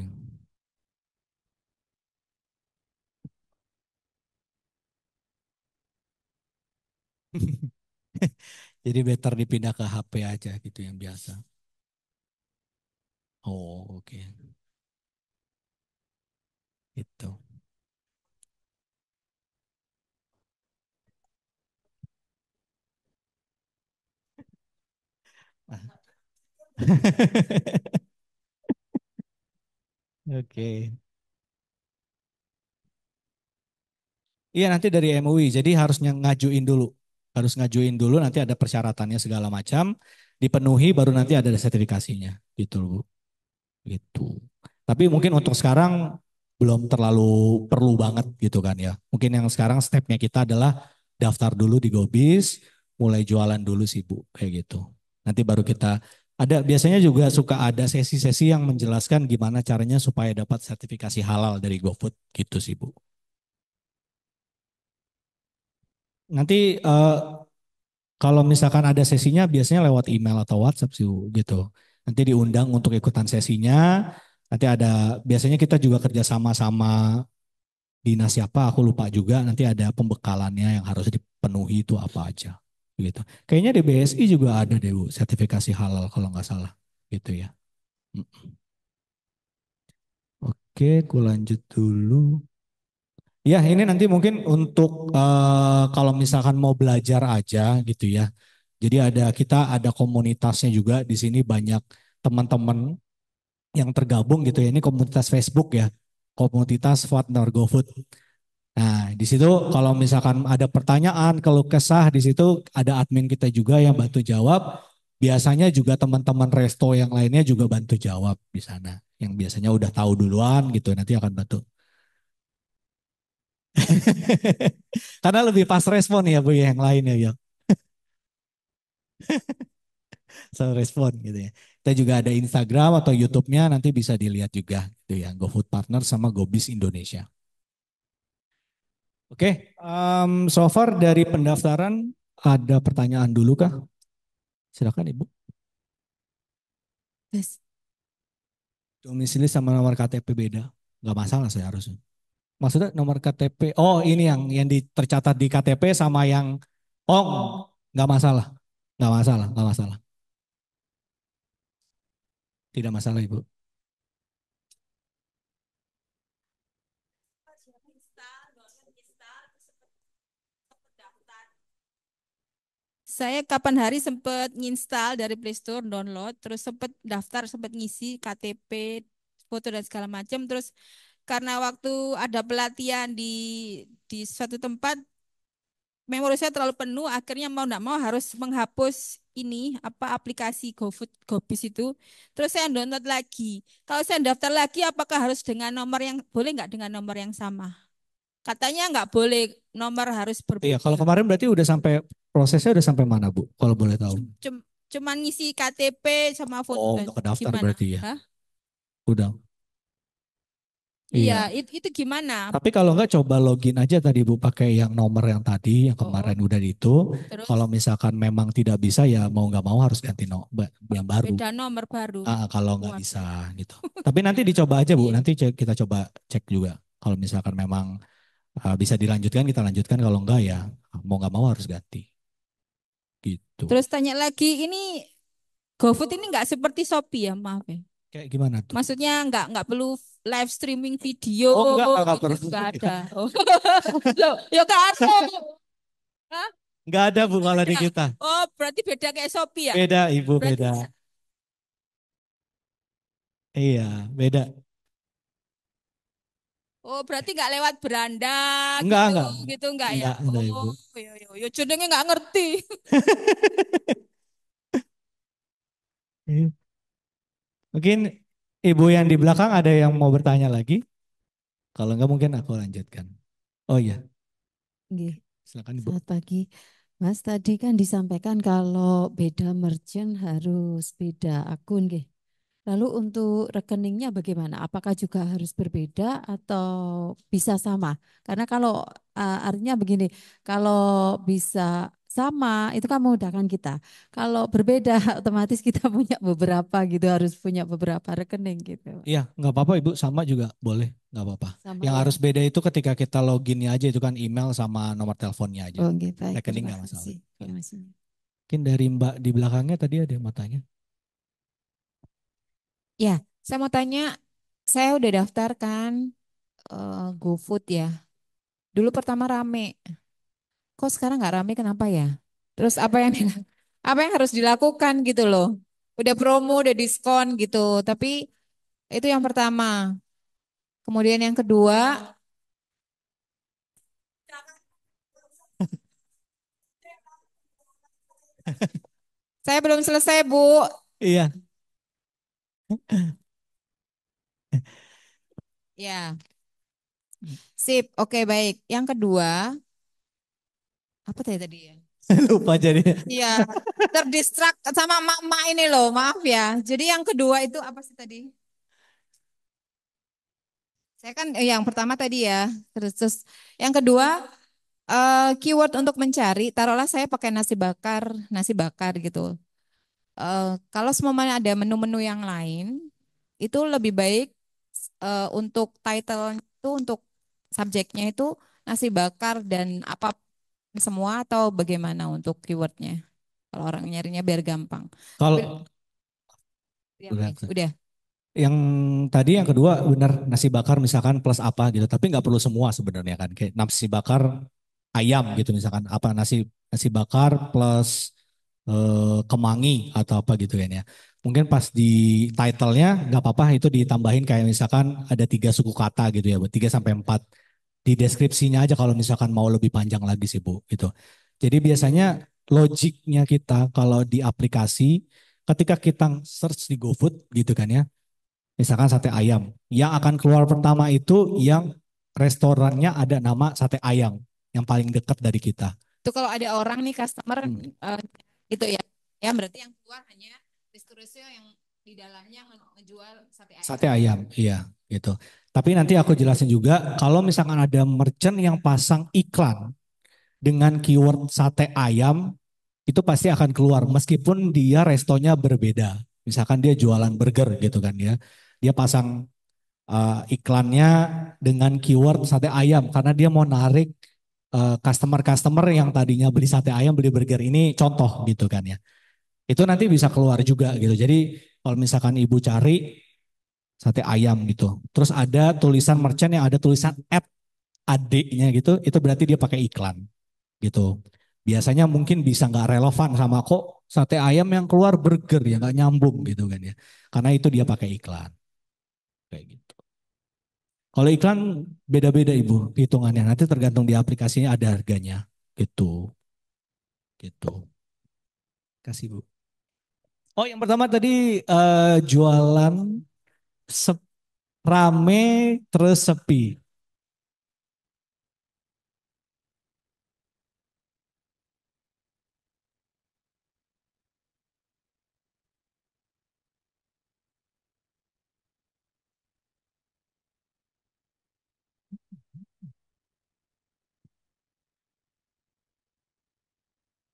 Jadi better dipindah ke HP aja gitu yang biasa. Oh oke. Itu. Oke. Iya nanti dari MUI. Jadi harusnya ngajuin dulu. Harus ngajuin dulu nanti ada persyaratannya segala macam. Dipenuhi baru nanti ada sertifikasinya. Gitu loh Bu. Gitu. Tapi mungkin untuk sekarang belum terlalu perlu banget gitu kan ya. Mungkin yang sekarang stepnya kita adalah daftar dulu di Gobis, mulai jualan dulu sih Bu, kayak gitu. Nanti baru kita ada biasanya juga suka ada sesi-sesi yang menjelaskan gimana caranya supaya dapat sertifikasi halal dari GoFood gitu sih Bu. Nanti kalau misalkan ada sesinya biasanya lewat email atau WhatsApp sih Bu, gitu. Nanti diundang untuk ikutan sesinya. Nanti ada biasanya kita juga kerja sama dinas siapa aku lupa juga nanti ada pembekalannya yang harus dipenuhi itu apa aja gitu. Kayaknya di BSI juga ada deh Bu sertifikasi halal kalau nggak salah gitu ya. Mm. Oke, aku lanjut dulu. Ya, ini nanti mungkin untuk kalau misalkan mau belajar aja gitu ya. Jadi kita ada komunitasnya juga di sini banyak teman-teman yang tergabung gitu ya. Ini komunitas Facebook ya. Komunitas Partner GoFood. Nah, di situ kalau misalkan ada pertanyaan, kalau kesah di situ ada admin kita juga yang bantu jawab. Biasanya juga teman-teman resto yang lainnya juga bantu jawab di sana. Yang biasanya udah tahu duluan gitu, nanti akan bantu. Karena lebih pas respon ya Bu ya, yang lain ya, ya. Respon gitu ya. Kita juga ada Instagram atau YouTube-nya, nanti bisa dilihat juga gitu ya. GoFood Partner sama GoBiz Indonesia. Oke, so far dari pendaftaran ada pertanyaan dulu kah? Silakan Ibu. Yes. Domisili sama nomor KTP beda, nggak masalah saya harusnya. Maksudnya nomor KTP, oh ini yang tercatat di KTP sama yang, oh nggak masalah, nggak masalah, nggak masalah, tidak masalah Ibu. Saya kapan hari sempat nginstal dari Play Store, download, terus sempat daftar, sempat ngisi KTP, foto dan segala macam. Terus karena waktu ada pelatihan di suatu tempat, memori saya terlalu penuh, akhirnya mau enggak mau harus menghapus ini apa aplikasi GoFood, GoBiz itu. Terus saya download lagi. Kalau saya daftar lagi, apakah harus dengan nomor yang boleh nggak dengan nomor yang sama? Katanya nggak boleh, nomor harus Iya, kalau berbeda. kemarin berarti udah sampai, prosesnya udah sampai mana Bu, kalau boleh tahu? Cuman ngisi KTP sama foto, Oh, udah kedaftar gimana? berarti ya, Hah? udah. Iya, Iya, itu gimana? tapi kalau nggak coba login aja tadi Bu pakai yang nomor yang tadi, yang Oh, kemarin oh. udah itu. Kalau Terus misalkan memang tidak bisa ya mau nggak mau harus ganti yang baru. beda nomor baru. Kalau nggak Wah, bisa gitu. Tapi nanti dicoba aja Bu, iya. nanti kita coba cek juga. Kalau misalkan memang bisa dilanjutkan kita lanjutkan, kalau enggak ya mau nggak mau harus ganti gitu. Terus tanya lagi, ini GoFood ini nggak seperti Shopee ya, maaf ya. Kayak gimana tuh? Maksudnya nggak perlu live streaming video Oh enggak gitu perlu. nggak ada. Oh. Loh, ya nggak ada. Hah? Enggak ada Bu kalau di Ada. kita. Oh, berarti beda kayak Shopee ya? Beda Ibu, Berarti beda. Iya, beda. berarti nggak lewat beranda Enggak, gitu, enggak. gitu nggak ya? Enggak Oh, Ibu. yo jenenge nggak ngerti. Iya. Mungkin Ibu yang di belakang ada yang mau bertanya lagi? Kalau enggak mungkin aku lanjutkan. Oh iya, Nggih, silakan Ibu. selamat pagi. Mas, tadi kan disampaikan kalau beda merchant harus beda akun, nggih. Lalu untuk rekeningnya bagaimana? Apakah juga harus berbeda atau bisa sama? Karena kalau artinya begini, kalau bisa sama itu kan memudahkan kita. Kalau berbeda otomatis kita punya beberapa gitu, harus punya beberapa rekening gitu. Iya, nggak apa-apa Ibu, sama juga boleh, nggak apa-apa. Sama Yang ya. harus beda itu ketika kita loginnya aja, itu kan email sama nomor teleponnya aja. Oh, gitu. Baik, Rekening terima nggak masalah. kasih. Terima kasih. Mungkin dari Mbak di belakangnya tadi ada yang mau tanya. Ya, saya mau tanya, saya udah daftar kan GoFood ya. Dulu pertama rame, kok sekarang nggak rame kenapa ya? Terus apa yang harus dilakukan gitu loh? Udah promo, udah diskon gitu, tapi itu yang pertama. Kemudian yang kedua, saya belum selesai Bu. Iya, Ya, sip. Oke, baik. Yang kedua, apa tadi ya? lupa jadi. Iya, terdistrak sama mak ini loh, maaf ya. Jadi yang kedua itu apa sih tadi? Saya kan yang pertama tadi ya, terus yang kedua keyword untuk mencari, taruhlah saya pakai nasi bakar gitu. Kalau semuanya ada menu-menu yang lain, itu lebih baik untuk title itu untuk subjeknya itu nasi bakar dan apa semua atau bagaimana untuk keywordnya? Kalau orang nyarinya biar gampang. Tapi Kalau ya, baik, udah. yang tadi yang kedua benar nasi bakar misalkan plus apa gitu, tapi nggak perlu semua sebenarnya kan. Kayak nasi bakar ayam gitu misalkan, apa nasi nasi bakar plus kemangi atau apa gitu kan ya. Mungkin pas di title-nya nggak apa-apa itu ditambahin kayak misalkan ada 3 suku kata gitu ya, Bu. 3 sampai 4 di deskripsinya aja kalau misalkan mau lebih panjang lagi sih Bu gitu. Jadi biasanya logiknya kita kalau di aplikasi ketika kita search di GoFood gitu kan ya, misalkan sate ayam, yang akan keluar pertama itu yang restorannya ada nama sate ayam yang paling dekat dari kita. Itu kalau ada orang nih customer Hmm. gitu ya. Ya berarti yang keluar hanya deskripsi di dalamnya ngejual sate ayam. Sate ayam, iya gitu. Tapi nanti aku jelasin juga kalau misalkan ada merchant yang pasang iklan dengan keyword sate ayam itu pasti akan keluar meskipun dia restonya berbeda. Misalkan dia jualan burger gitu kan ya. Dia pasang iklannya dengan keyword sate ayam karena dia mau narik customer-customer yang tadinya beli sate ayam beli burger ini contoh gitu kan ya. Itu nanti bisa keluar juga gitu. Jadi kalau misalkan ibu cari sate ayam gitu. Terus ada tulisan merchant yang ada tulisan ad adiknya gitu, itu berarti dia pakai iklan gitu. Biasanya mungkin bisa nggak relevan sama kok sate ayam yang keluar burger ya nggak nyambung gitu kan ya. Karena itu dia pakai iklan kayak gitu. Kalau iklan beda-beda ibu hitungannya nanti tergantung di aplikasinya ada harganya gitu. Gitu. Kasih bu. Oh yang pertama tadi jualan rame terus sepi.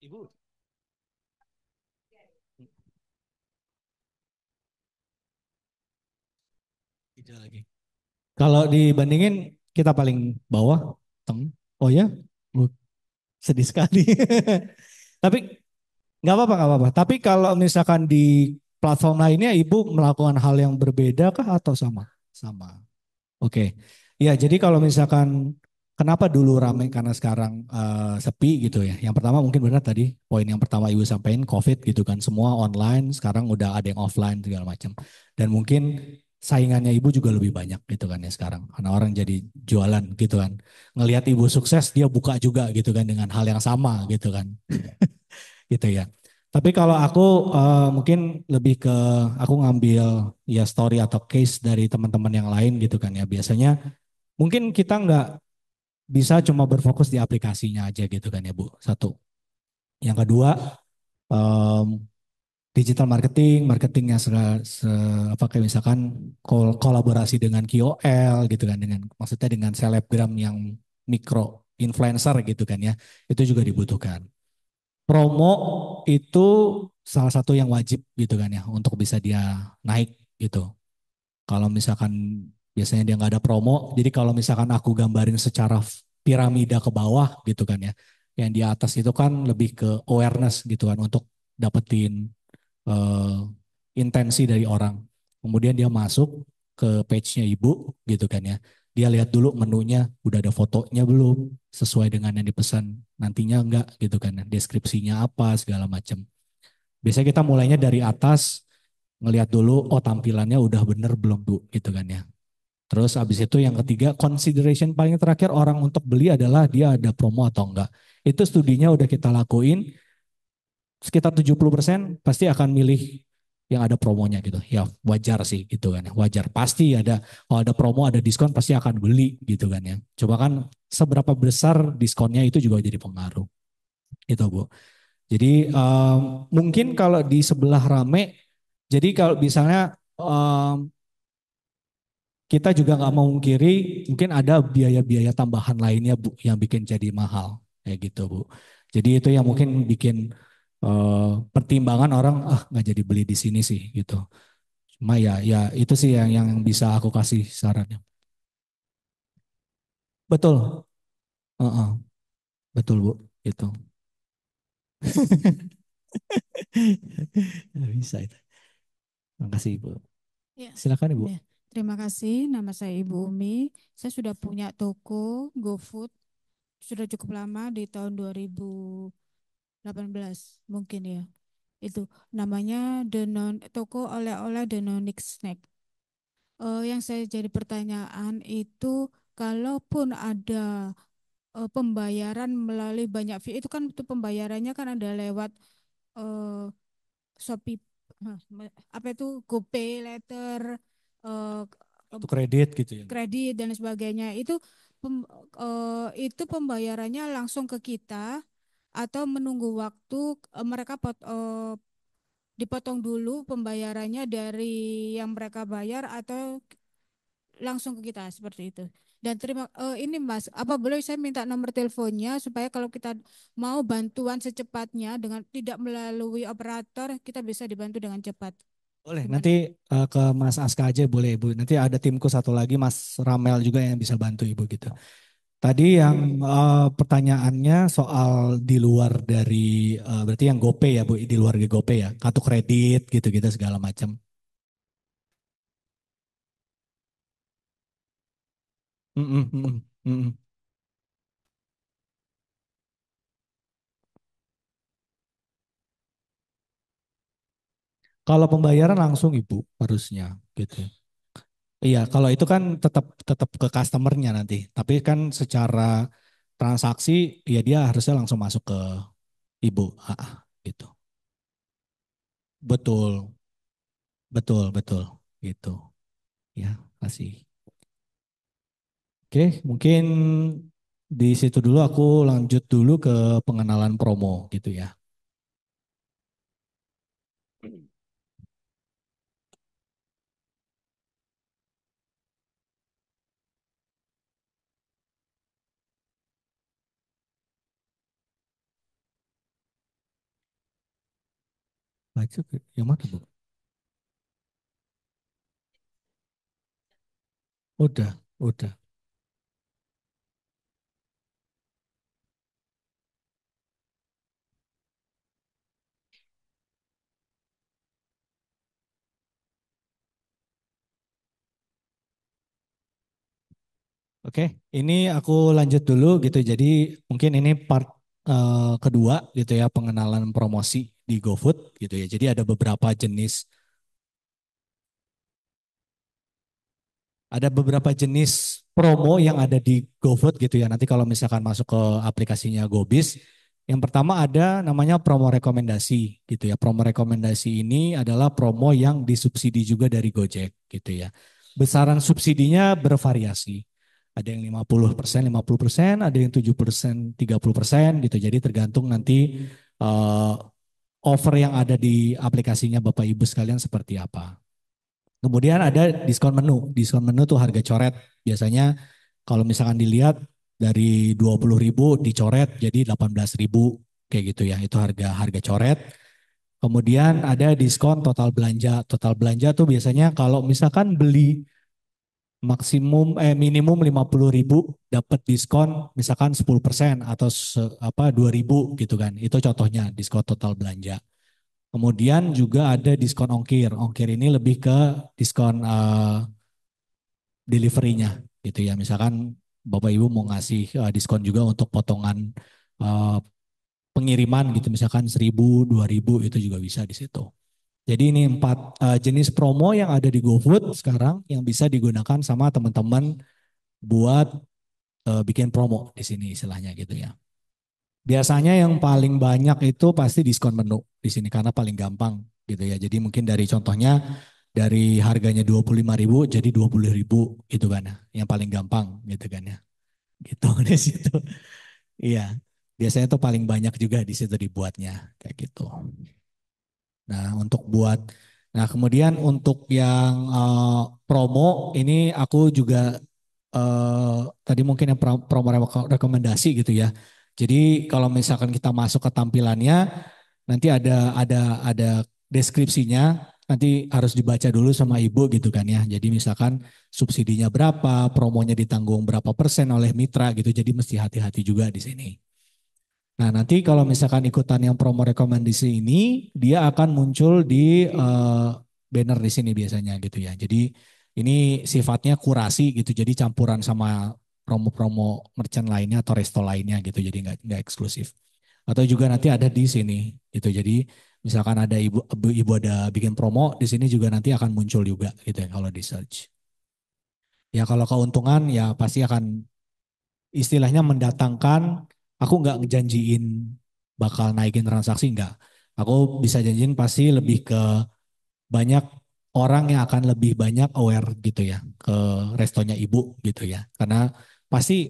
Ibu. Tidak lagi. Kalau dibandingin kita paling bawah, teng. Oh ya, uh, sedih sekali. Tapi nggak apa-apa. Tapi kalau misalkan di platform lainnya, ibu melakukan hal yang berbeda kah atau sama? Sama. Oke. Ya, jadi kalau misalkan kenapa dulu ramai karena sekarang sepi gitu ya. Yang pertama mungkin benar tadi poin yang pertama ibu sampaikan COVID gitu kan. Semua online, sekarang udah ada yang offline segala macam. Dan mungkin saingannya ibu juga lebih banyak gitu kan ya sekarang. Karena orang jadi jualan gitu kan. Ngelihat ibu sukses dia buka juga gitu kan dengan hal yang sama gitu kan. Gitu ya. Tapi kalau aku mungkin lebih ke aku ngambil ya story atau case dari teman-teman yang lain gitu kan ya. Biasanya mungkin kita nggak bisa cuma berfokus di aplikasinya aja gitu kan ya Bu. Satu. Yang kedua, em, digital marketing, marketingnya apa kayak misalkan kolaborasi dengan KOL gitu kan, dengan maksudnya dengan selebgram yang mikro influencer gitu kan ya, itu juga dibutuhkan. Promo itu salah satu yang wajib gitu kan ya untuk bisa dia naik gitu. Kalau misalkan biasanya dia nggak ada promo, jadi kalau misalkan aku gambarin secara piramida ke bawah gitu kan ya, yang di atas itu kan lebih ke awareness gitu kan untuk dapetin eh, intensi dari orang. Kemudian dia masuk ke page-nya ibu gitu kan ya. Dia lihat dulu menunya udah ada fotonya belum sesuai dengan yang dipesan. Nantinya enggak gitu kan. Deskripsinya apa segala macam. Biasanya kita mulainya dari atas ngelihat dulu oh tampilannya udah bener belum Bu gitu kan ya. Terus abis itu yang ketiga consideration paling terakhir orang untuk beli adalah dia ada promo atau enggak. Itu studinya udah kita lakuin sekitar 70% pasti akan milih yang ada promonya gitu. Ya wajar sih gitu kan ya. Wajar pasti ada kalau ada promo ada diskon pasti akan beli gitu kan ya. Coba kan seberapa besar diskonnya itu juga jadi pengaruh. Itu Bu. Jadi mungkin kalau di sebelah rame jadi kalau misalnya kita juga nggak mau mungkiri mungkin ada biaya-biaya tambahan lainnya Bu yang bikin jadi mahal kayak gitu Bu. Jadi itu yang mungkin bikin pertimbangan orang ah nggak jadi beli di sini sih gitu. Cuma ya itu sih yang bisa aku kasih sarannya. Betul, Heeh, betul Bu, itu. Bisa itu. Makasih Ibu. Ya, Silakan Ibu. ya. Terima kasih. Nama saya Ibu Umi. Saya sudah punya toko GoFood sudah cukup lama di tahun 2018 mungkin ya. Itu namanya toko oleh-oleh Denonic Snack. Yang saya jadi pertanyaan itu kalaupun ada pembayaran melalui banyak fee itu kan itu pembayarannya kan ada lewat eh, Shopee apa itu GoPay letter eh, Itu kredit gitu ya. kredit dan sebagainya itu pembayarannya langsung ke kita atau menunggu waktu mereka dipotong dulu pembayarannya dari yang mereka bayar atau langsung ke kita seperti itu. Dan ini Mas, apa boleh saya minta nomor teleponnya supaya kalau kita mau bantuan secepatnya dengan tidak melalui operator, kita bisa dibantu dengan cepat. Boleh, Gimana? nanti ke Mas Aska aja boleh Ibu. Nanti ada timku satu lagi Mas Ramel juga yang bisa bantu Ibu gitu. Tadi yang pertanyaannya soal di luar dari berarti yang GoPay ya Bu, di luar GoPay ya, kartu kredit gitu-gitu segala macam. Mm-mm, mm-mm, mm-mm. Kalau pembayaran langsung Ibu harusnya gitu. Iya, kalau itu kan tetap tetap ke customernya nanti. Tapi kan secara transaksi ya dia harusnya langsung masuk ke Ibu. Gitu. Betul, betul, betul. Gitu. Ya, kasih. Oke, mungkin di situ dulu aku lanjut dulu ke pengenalan promo gitu ya. Baca yang mana Bu? Udah, udah. Oke, ini aku lanjut dulu gitu. Jadi mungkin ini part kedua gitu ya, pengenalan promosi di GoFood gitu ya. Jadi ada beberapa jenis promo yang ada di GoFood gitu ya. Nanti kalau misalkan masuk ke aplikasinya GoBiz, yang pertama ada namanya promo rekomendasi gitu ya. Promo rekomendasi ini adalah promo yang disubsidi juga dari Gojek gitu ya. Besaran subsidinya bervariasi. Ada yang 50%, 50%, ada yang 7%, 30% gitu. Jadi tergantung nanti uh, offer yang ada di aplikasinya Bapak Ibu sekalian seperti apa. Kemudian ada diskon menu. Diskon menu tuh harga coret. Biasanya kalau misalkan dilihat dari 20.000 dicoret jadi 18.000 kayak gitu ya. Itu harga harga coret. Kemudian ada diskon total belanja. Total belanja tuh biasanya kalau misalkan beli minimum 50.000 dapat diskon misalkan 10% atau 2.000 gitu kan. Itu contohnya diskon total belanja. Kemudian juga ada diskon ongkir. Ongkir ini lebih ke diskon deliverynya gitu ya. Misalkan Bapak Ibu mau ngasih diskon juga untuk potongan uh, pengiriman gitu. Misalkan 1.000, 2.000 itu juga bisa di situ. Jadi ini 4 jenis promo yang ada di GoFood sekarang yang bisa digunakan sama teman-teman buat bikin promo di sini istilahnya gitu ya. Biasanya yang paling banyak itu pasti diskon menu di sini karena paling gampang gitu ya. Jadi mungkin dari contohnya dari harganya 25.000 jadi 20.000 gitu kan ya. Yang paling gampang gitu kan ya. Gitu di situ. Iya. Biasanya tuh paling banyak juga di situ dibuatnya kayak gitu. Nah, nah kemudian untuk yang promo ini aku juga tadi mungkin yang promo rekomendasi gitu ya. Jadi kalau misalkan kita masuk ke tampilannya, nanti ada deskripsinya, nanti harus dibaca dulu sama ibu gitu kan ya. Jadi misalkan subsidinya berapa, promonya ditanggung berapa persen oleh mitra gitu. Jadi mesti hati-hati juga di sini. Nah, nanti kalau misalkan ikutan yang promo rekomendasi ini, dia akan muncul di banner di sini biasanya gitu ya. Jadi ini sifatnya kurasi gitu, jadi campuran sama promo-promo merchant lainnya atau resto lainnya gitu, jadi nggak eksklusif. Atau juga nanti ada di sini gitu. Jadi misalkan ada ibu ada bikin promo di sini juga nanti akan muncul juga gitu ya kalau di search. Ya kalau keuntungan ya pasti akan istilahnya mendatangkan, aku nggak ngejanjiin bakal naikin transaksi nggak. Aku bisa janjiin pasti lebih ke banyak orang yang akan lebih banyak aware gitu ya ke restonya ibu gitu ya. Karena pasti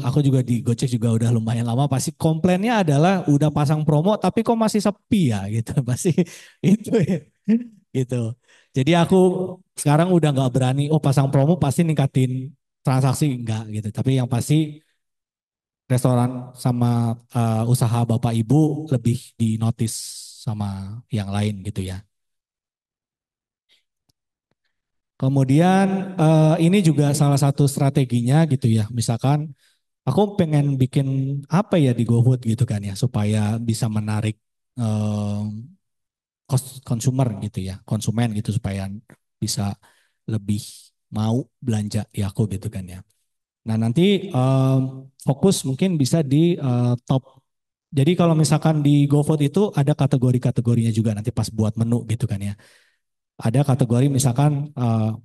aku juga di Gojek juga udah lumayan lama, pasti komplainnya adalah udah pasang promo tapi kok masih sepi ya gitu. Pasti itu ya, gitu. Jadi aku sekarang udah nggak berani, oh pasang promo pasti ningkatin transaksi, enggak gitu. Tapi yang pasti restoran sama usaha Bapak Ibu lebih di notice sama yang lain gitu ya. Kemudian ini juga salah satu strateginya gitu ya. Misalkan aku pengen bikin apa ya di GoFood gitu kan ya supaya bisa menarik eh, consumer gitu ya, konsumen gitu supaya bisa lebih mau belanja di aku gitu kan ya. Nah nanti fokus mungkin bisa di top. Jadi kalau misalkan di GoFood itu ada kategori-kategorinya juga nanti pas buat menu gitu kan ya. Ada kategori misalkan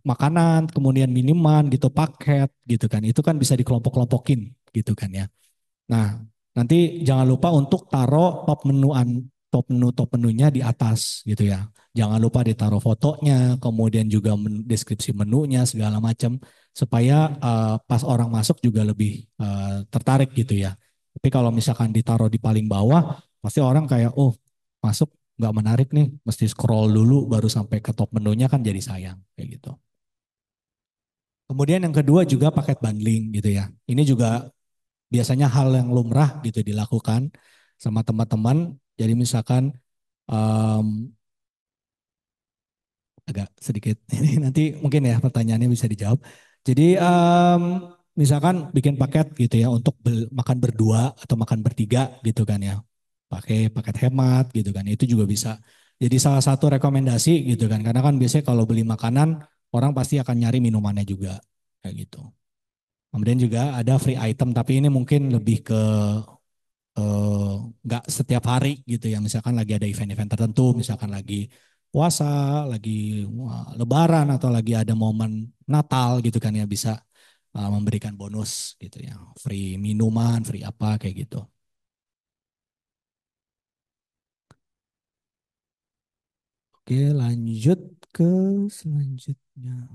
makanan, kemudian minuman gitu, paket gitu kan. Itu kan bisa dikelompok-kelompokin gitu kan ya. Nah, nanti jangan lupa untuk taruh top menunya di atas gitu ya. Jangan lupa ditaruh fotonya, kemudian juga deskripsi menunya segala macam supaya pas orang masuk juga lebih tertarik gitu ya. Tapi kalau misalkan ditaruh di paling bawah, pasti orang kayak oh masuk nggak menarik nih, mesti scroll dulu baru sampai ke top menunya kan jadi sayang kayak gitu. Kemudian yang kedua juga paket bundling gitu ya. Ini juga biasanya hal yang lumrah gitu dilakukan sama teman-teman. Jadi misalkan em, agak sedikit ini nanti mungkin ya pertanyaannya bisa dijawab. Jadi misalkan bikin paket gitu ya untuk makan berdua atau makan bertiga gitu kan ya. Pakai paket hemat gitu kan. Itu juga bisa jadi salah satu rekomendasi gitu kan. Karena kan biasanya kalau beli makanan orang pasti akan nyari minumannya juga kayak gitu. Kemudian juga ada free item tapi ini mungkin lebih ke nggak setiap hari gitu ya. Misalkan lagi ada event-event tertentu, misalkan lagi puasa, lagi lebaran atau lagi ada momen Natal gitu kan ya bisa memberikan bonus gitu ya. Free minuman, free apa kayak gitu. Oke, lanjut ke selanjutnya.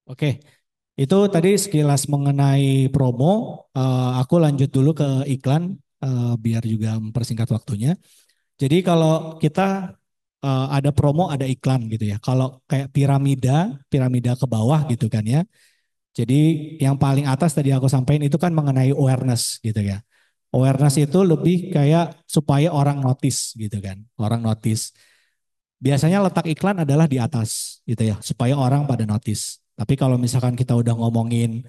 Oke, itu tadi sekilas mengenai promo. Aku lanjut dulu ke iklan biar juga mempersingkat waktunya. Jadi kalau kita ada promo, ada iklan gitu ya. Kalau kayak piramida ke bawah gitu kan ya. Jadi yang paling atas tadi aku sampaikan itu kan mengenai awareness gitu ya. Awareness itu lebih kayak supaya orang notice gitu kan. Orang notice. Biasanya letak iklan adalah di atas gitu ya, supaya orang pada notice. Tapi kalau misalkan kita udah ngomongin,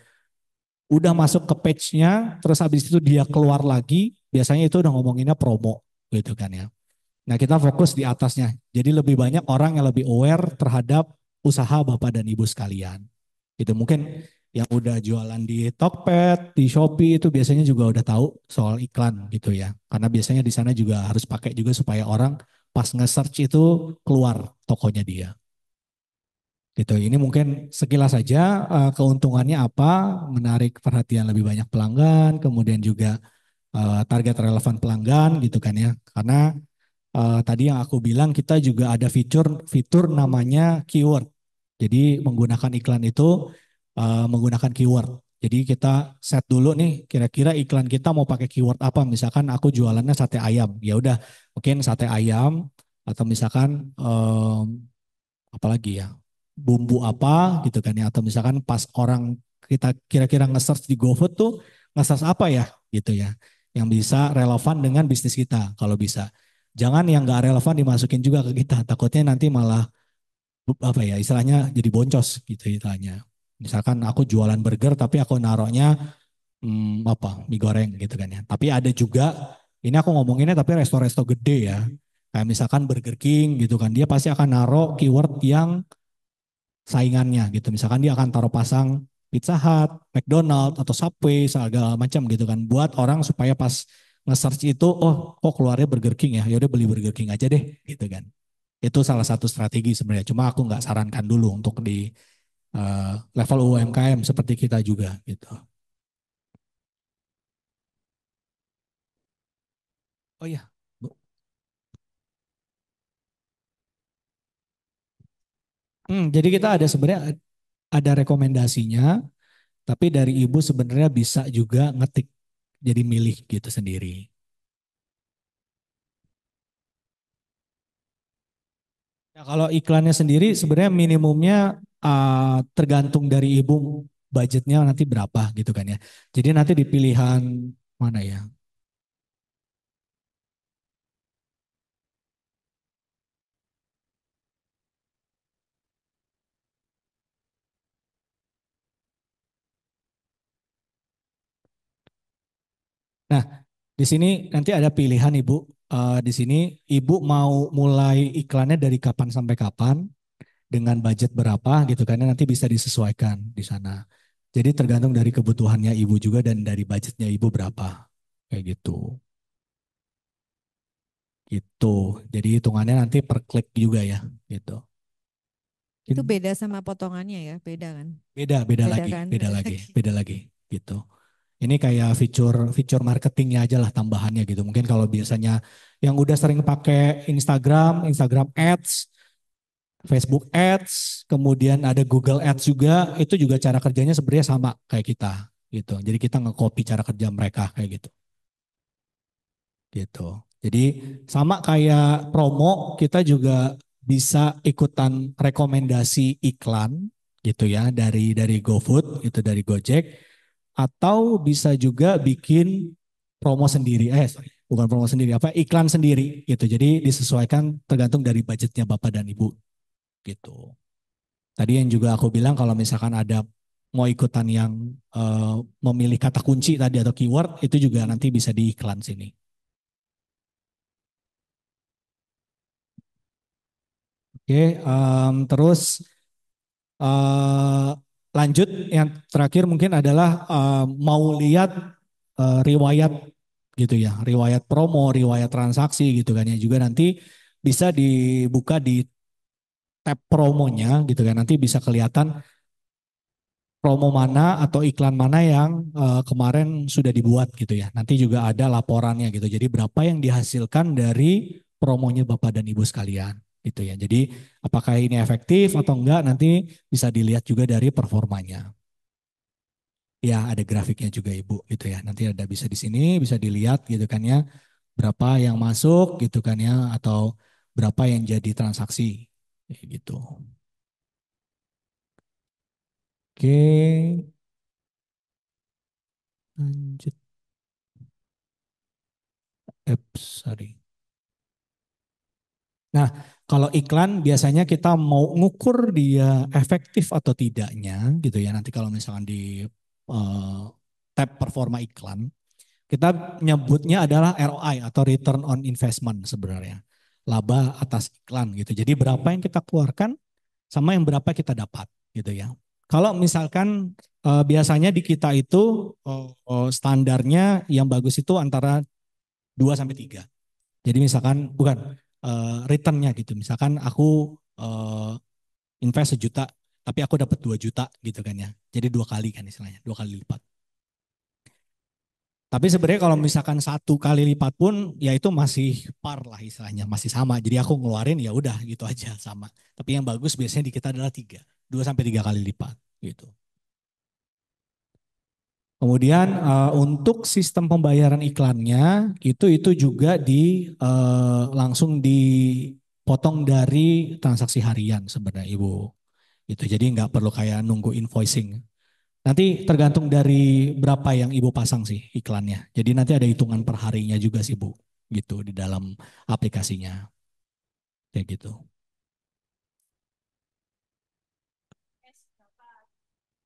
udah masuk ke page-nya, terus habis itu dia keluar lagi, biasanya itu udah ngomonginnya promo gitu kan ya. Nah, kita fokus di atasnya. Jadi lebih banyak orang yang lebih aware terhadap usaha Bapak dan Ibu sekalian. Itu mungkin yang udah jualan di Tokped, di Shopee itu biasanya juga udah tahu soal iklan gitu ya. Karena biasanya di sana juga harus pakai juga supaya orang pas nge-search itu keluar tokonya dia. Gitu. Ini mungkin sekilas saja keuntungannya apa, menarik perhatian lebih banyak pelanggan, kemudian juga target relevan pelanggan gitu kan ya. Karena tadi yang aku bilang kita juga ada fitur namanya keyword. Jadi menggunakan iklan itu menggunakan keyword. Jadi kita set dulu nih kira-kira iklan kita mau pakai keyword apa. Misalkan aku jualannya sate ayam, ya udah mungkin sate ayam atau misalkan apalagi ya bumbu apa gitu kan ya atau misalkan pas orang kita kira-kira nge-search di GoFood tuh nge-search apa ya gitu ya yang bisa relevan dengan bisnis kita kalau bisa. Jangan yang nggak relevan dimasukin juga ke kita. Takutnya nanti malah apa ya istilahnya jadi boncos gitu istilahnya. Misalkan aku jualan burger tapi aku naruhnya apa mie goreng gitu kan ya. Tapi ada juga ini aku ngomonginnya tapi resto-resto gede ya. Kayak misalkan Burger King gitu kan dia pasti akan naruh keyword yang saingannya gitu. Misalkan dia akan taruh pasang Pizza Hut, McDonald atau Subway segala macam gitu kan buat orang supaya pas nge-search itu oh kok keluarnya Burger King ya. Ya udah beli Burger King aja deh gitu kan. Itu salah satu strategi sebenarnya. Cuma aku nggak sarankan dulu untuk di level UMKM seperti kita juga gitu. Oh iya, Bu. Jadi kita ada sebenarnya ada rekomendasinya, tapi dari ibu sebenarnya bisa juga ngetik jadi milih gitu sendiri. Ya, kalau iklannya sendiri sebenarnya minimumnya tergantung dari ibu budgetnya nanti berapa gitu kan ya. Jadi nanti di pilihan mana ya? Nah, di sini nanti ada pilihan ibu. Di sini ibu mau mulai iklannya dari kapan sampai kapan dengan budget berapa gitu kan ya, nanti bisa disesuaikan di sana. Jadi tergantung dari kebutuhannya ibu juga dan dari budgetnya ibu berapa kayak gitu. Gitu. Jadi hitungannya nanti per klik juga ya gitu. Itu beda sama potongannya ya, beda kan? Beda, beda Beda lagi, kan? beda Beda lagi, lagi. beda lagi gitu. Ini kayak fitur marketingnya aja lah tambahannya gitu. Mungkin kalau biasanya yang udah sering pakai Instagram, Instagram Ads, Facebook Ads, kemudian ada Google Ads juga, itu juga cara kerjanya sebenarnya sama kayak kita gitu. Jadi kita nge-copy cara kerja mereka kayak gitu. Gitu. Jadi sama kayak promo, kita juga bisa ikutan rekomendasi iklan gitu ya dari GoFood, itu dari Gojek, atau bisa juga bikin promo sendiri. Sorry, bukan promo sendiri, apa iklan sendiri gitu. Jadi disesuaikan tergantung dari budgetnya Bapak dan Ibu gitu. Tadi yang juga aku bilang kalau misalkan ada mau ikutan yang memilih kata kunci tadi atau keyword itu juga nanti bisa di iklan sini. Oke, terus uh, lanjut yang terakhir mungkin adalah mau lihat riwayat gitu ya, riwayat promo, riwayat transaksi gitu kan ya juga nanti bisa dibuka di tab promonya gitu kan nanti bisa kelihatan promo mana atau iklan mana yang kemarin sudah dibuat gitu ya. Nanti juga ada laporannya gitu. Jadi berapa yang dihasilkan dari promonya Bapak dan Ibu sekalian gitu ya. Jadi apakah ini efektif atau enggak nanti bisa dilihat juga dari performanya. Ya ada grafiknya juga Ibu gitu ya. Nanti ada bisa di sini bisa dilihat gitu kan ya. Berapa yang masuk gitu kan ya atau berapa yang jadi transaksi gitu. Oke, lanjut. Sorry. Nah, kalau iklan biasanya kita mau ngukur dia efektif atau tidaknya gitu ya. Nanti kalau misalkan di tab performa iklan, kita nyebutnya adalah ROI atau return on investment sebenarnya. Laba atas iklan gitu. Jadi berapa yang kita keluarkan sama yang berapa kita dapat gitu ya. Kalau misalkan biasanya di kita itu standarnya yang bagus itu antara 2 sampai 3. Jadi misalkan bukan returnnya gitu. Misalkan aku invest 1 juta, tapi aku dapat 2 juta gitu kan ya. Jadi 2 kali kan istilahnya, 2 kali lipat. Tapi sebenarnya kalau misalkan 1 kali lipat pun ya itu masih par lah istilahnya, masih sama. Jadi aku ngeluarin ya udah gitu aja sama. Tapi yang bagus biasanya di kita adalah 3, 2 sampai 3 kali lipat gitu. Kemudian untuk sistem pembayaran iklannya itu juga langsung dipotong dari transaksi harian sebenarnya Ibu. Itu jadi nggak perlu kayak nunggu invoicing. Nanti tergantung dari berapa yang Ibu pasang sih iklannya. Jadi nanti ada hitungan per harinya juga sih Bu, gitu di dalam aplikasinya. Kayak gitu.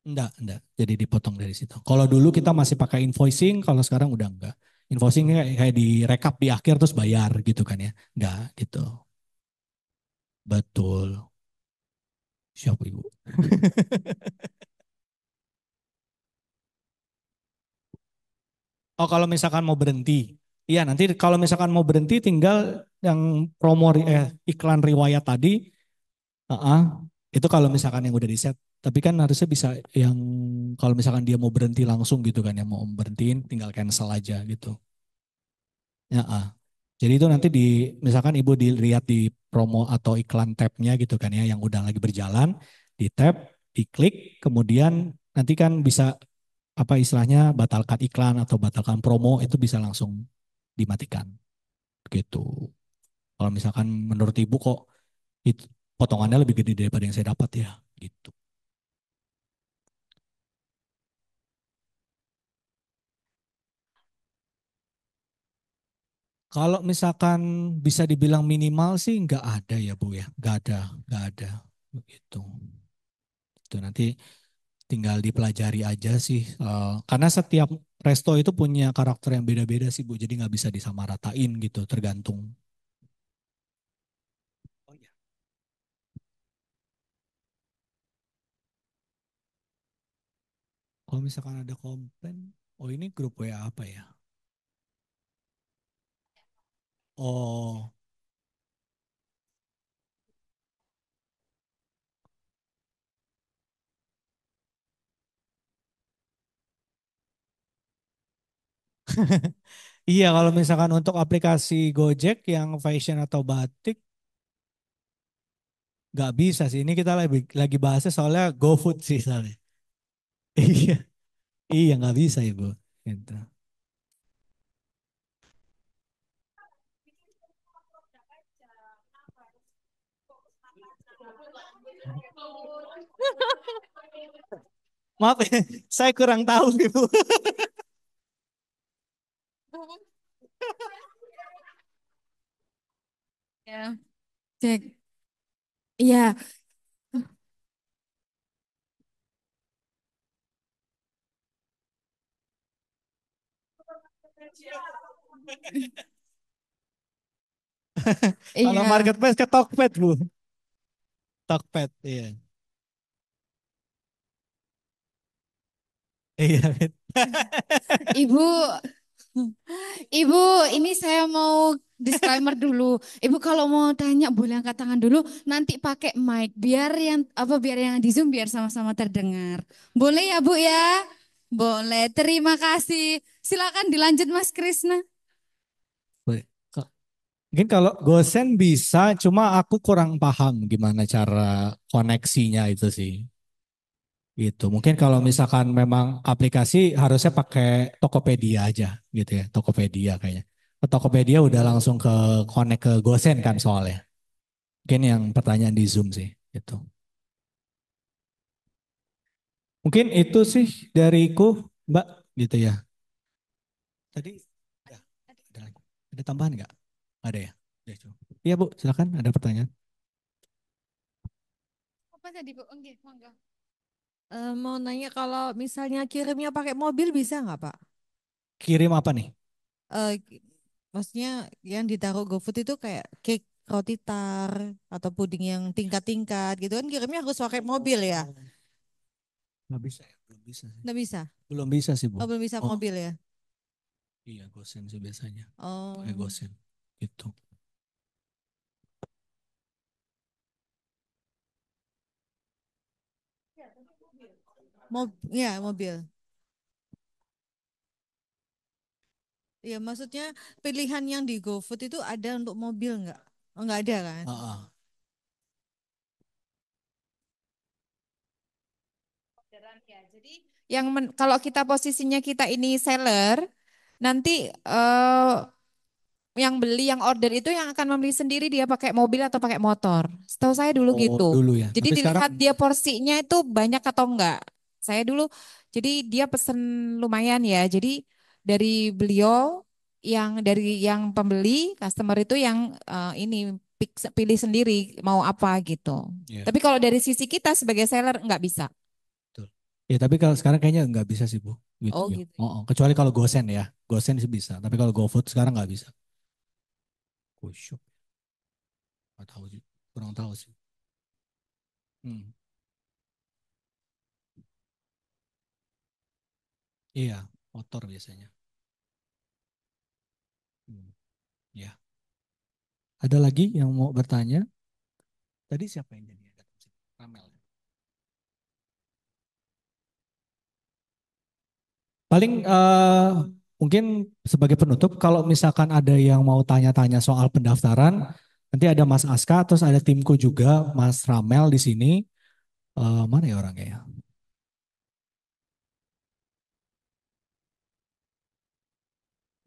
Enggak. Jadi dipotong dari situ. Kalau dulu kita masih pakai invoicing, kalau sekarang udah enggak. Invoicing kayak direkap di akhir terus bayar gitu kan ya. Enggak gitu. Betul. Siapa Ibu? Oh kalau misalkan mau berhenti. Iya nanti kalau misalkan mau berhenti tinggal yang iklan riwayat tadi. Itu kalau misalkan yang udah di set. Tapi kan harusnya bisa yang kalau misalkan dia mau berhenti langsung gitu kan ya. Mau berhentiin tinggal cancel aja gitu. Ya, Jadi itu nanti misalkan ibu dilihat di promo atau iklan tabnya gitu kan ya, yang udah lagi berjalan, di tab, diklik, kemudian nanti kan bisa apa istilahnya batalkan iklan atau batalkan promo itu bisa langsung dimatikan gitu. Kalau misalkan menurut ibu kok itu potongannya lebih gede daripada yang saya dapat ya gitu. Kalau misalkan bisa dibilang minimal sih nggak ada ya Bu ya, nggak ada begitu. Itu nanti tinggal dipelajari aja sih, karena setiap resto itu punya karakter yang beda-beda sih Bu, jadi nggak bisa disamaratain gitu, tergantung. Oh iya. Kalau misalkan ada komplain, oh ini grup WA apa ya? Oh, iya kalau misalkan untuk aplikasi Gojek yang fashion atau batik, nggak bisa sih. Ini kita lagi bahasnya soalnya GoFood sih soalnya. Iya, iya nggak bisa ya Bu. Gitu. Maaf ya, saya kurang tahu nih Bu. Ya, cek. Iya, Kalau iya. marketplace ke Tokped Bu. Tokped, iya. Iya. Ibu, Ibu, ini saya mau disclaimer dulu. Ibu kalau mau tanya boleh angkat tangan dulu. Nanti pakai mic biar yang apa biar yang di Zoom biar sama-sama terdengar. Boleh ya Bu ya? Boleh. Terima kasih. Silakan dilanjut Mas Krisna. Boleh. Mungkin kalau Gosen bisa, cuma aku kurang paham gimana cara koneksinya itu sih. Gitu. Mungkin kalau misalkan memang aplikasi harusnya pakai Tokopedia aja gitu ya, Tokopedia kayaknya. Tokopedia udah langsung ke connect ke Gosen kan soalnya. Mungkin yang pertanyaan di Zoom sih gitu. Mungkin itu sih dariku, Mbak, gitu ya. Tadi ya, ada lagi. Ada tambahan nggak? Ada ya? Ya, cukup. Iya Bu, silakan ada pertanyaan. Apa tadi Bu? Oke, monggo. Mau nanya kalau misalnya kirimnya pakai mobil bisa nggak Pak? Kirim apa nih? Eh, Maksudnya yang ditaruh GoFood itu kayak cake roti tar atau puding yang tingkat-tingkat gitu kan kirimnya harus pakai mobil ya? Nggak bisa ya, belum bisa sih. Nggak bisa? Belum bisa sih Bu. Oh belum bisa Oh mobil ya? iya Gosen sih biasanya. Pakai Oh, Gosen gitu. ya mobil. Ya maksudnya pilihan yang di GoFood itu ada untuk mobil nggak? Oh nggak ada kan? Ah, ah. Orderan ya. Jadi kalau kita posisinya kita ini seller, nanti yang beli yang order itu yang akan membeli sendiri dia pakai mobil atau pakai motor. Setahu saya dulu Oh gitu. dulu ya. Jadi Tapi sekarang dilihat dia porsinya itu banyak atau enggak. Saya dulu jadi dia pesen lumayan ya. Jadi dari beliau yang pembeli customer itu yang ini pilih sendiri mau apa gitu. ya Tapi kalau dari sisi kita sebagai seller nggak bisa. betul. Ya tapi kalau sekarang kayaknya nggak bisa sih Bu. Gitu Oh ya. gitu. Oh, oh. Kecuali kalau Gosen ya. Gosen sih bisa. Tapi kalau GoFood sekarang nggak bisa. Kusyuk. Nggak tahu sih. Kurang tahu sih. Hmm. Iya, motor biasanya. Hmm. Ya. Ada lagi yang mau bertanya? Tadi siapa yang jadi? Ramel. Paling mungkin sebagai penutup, kalau misalkan ada yang mau tanya-tanya soal pendaftaran, nanti ada Mas Aska, terus ada timku juga, Mas Ramel di sini. Mana ya orangnya ya?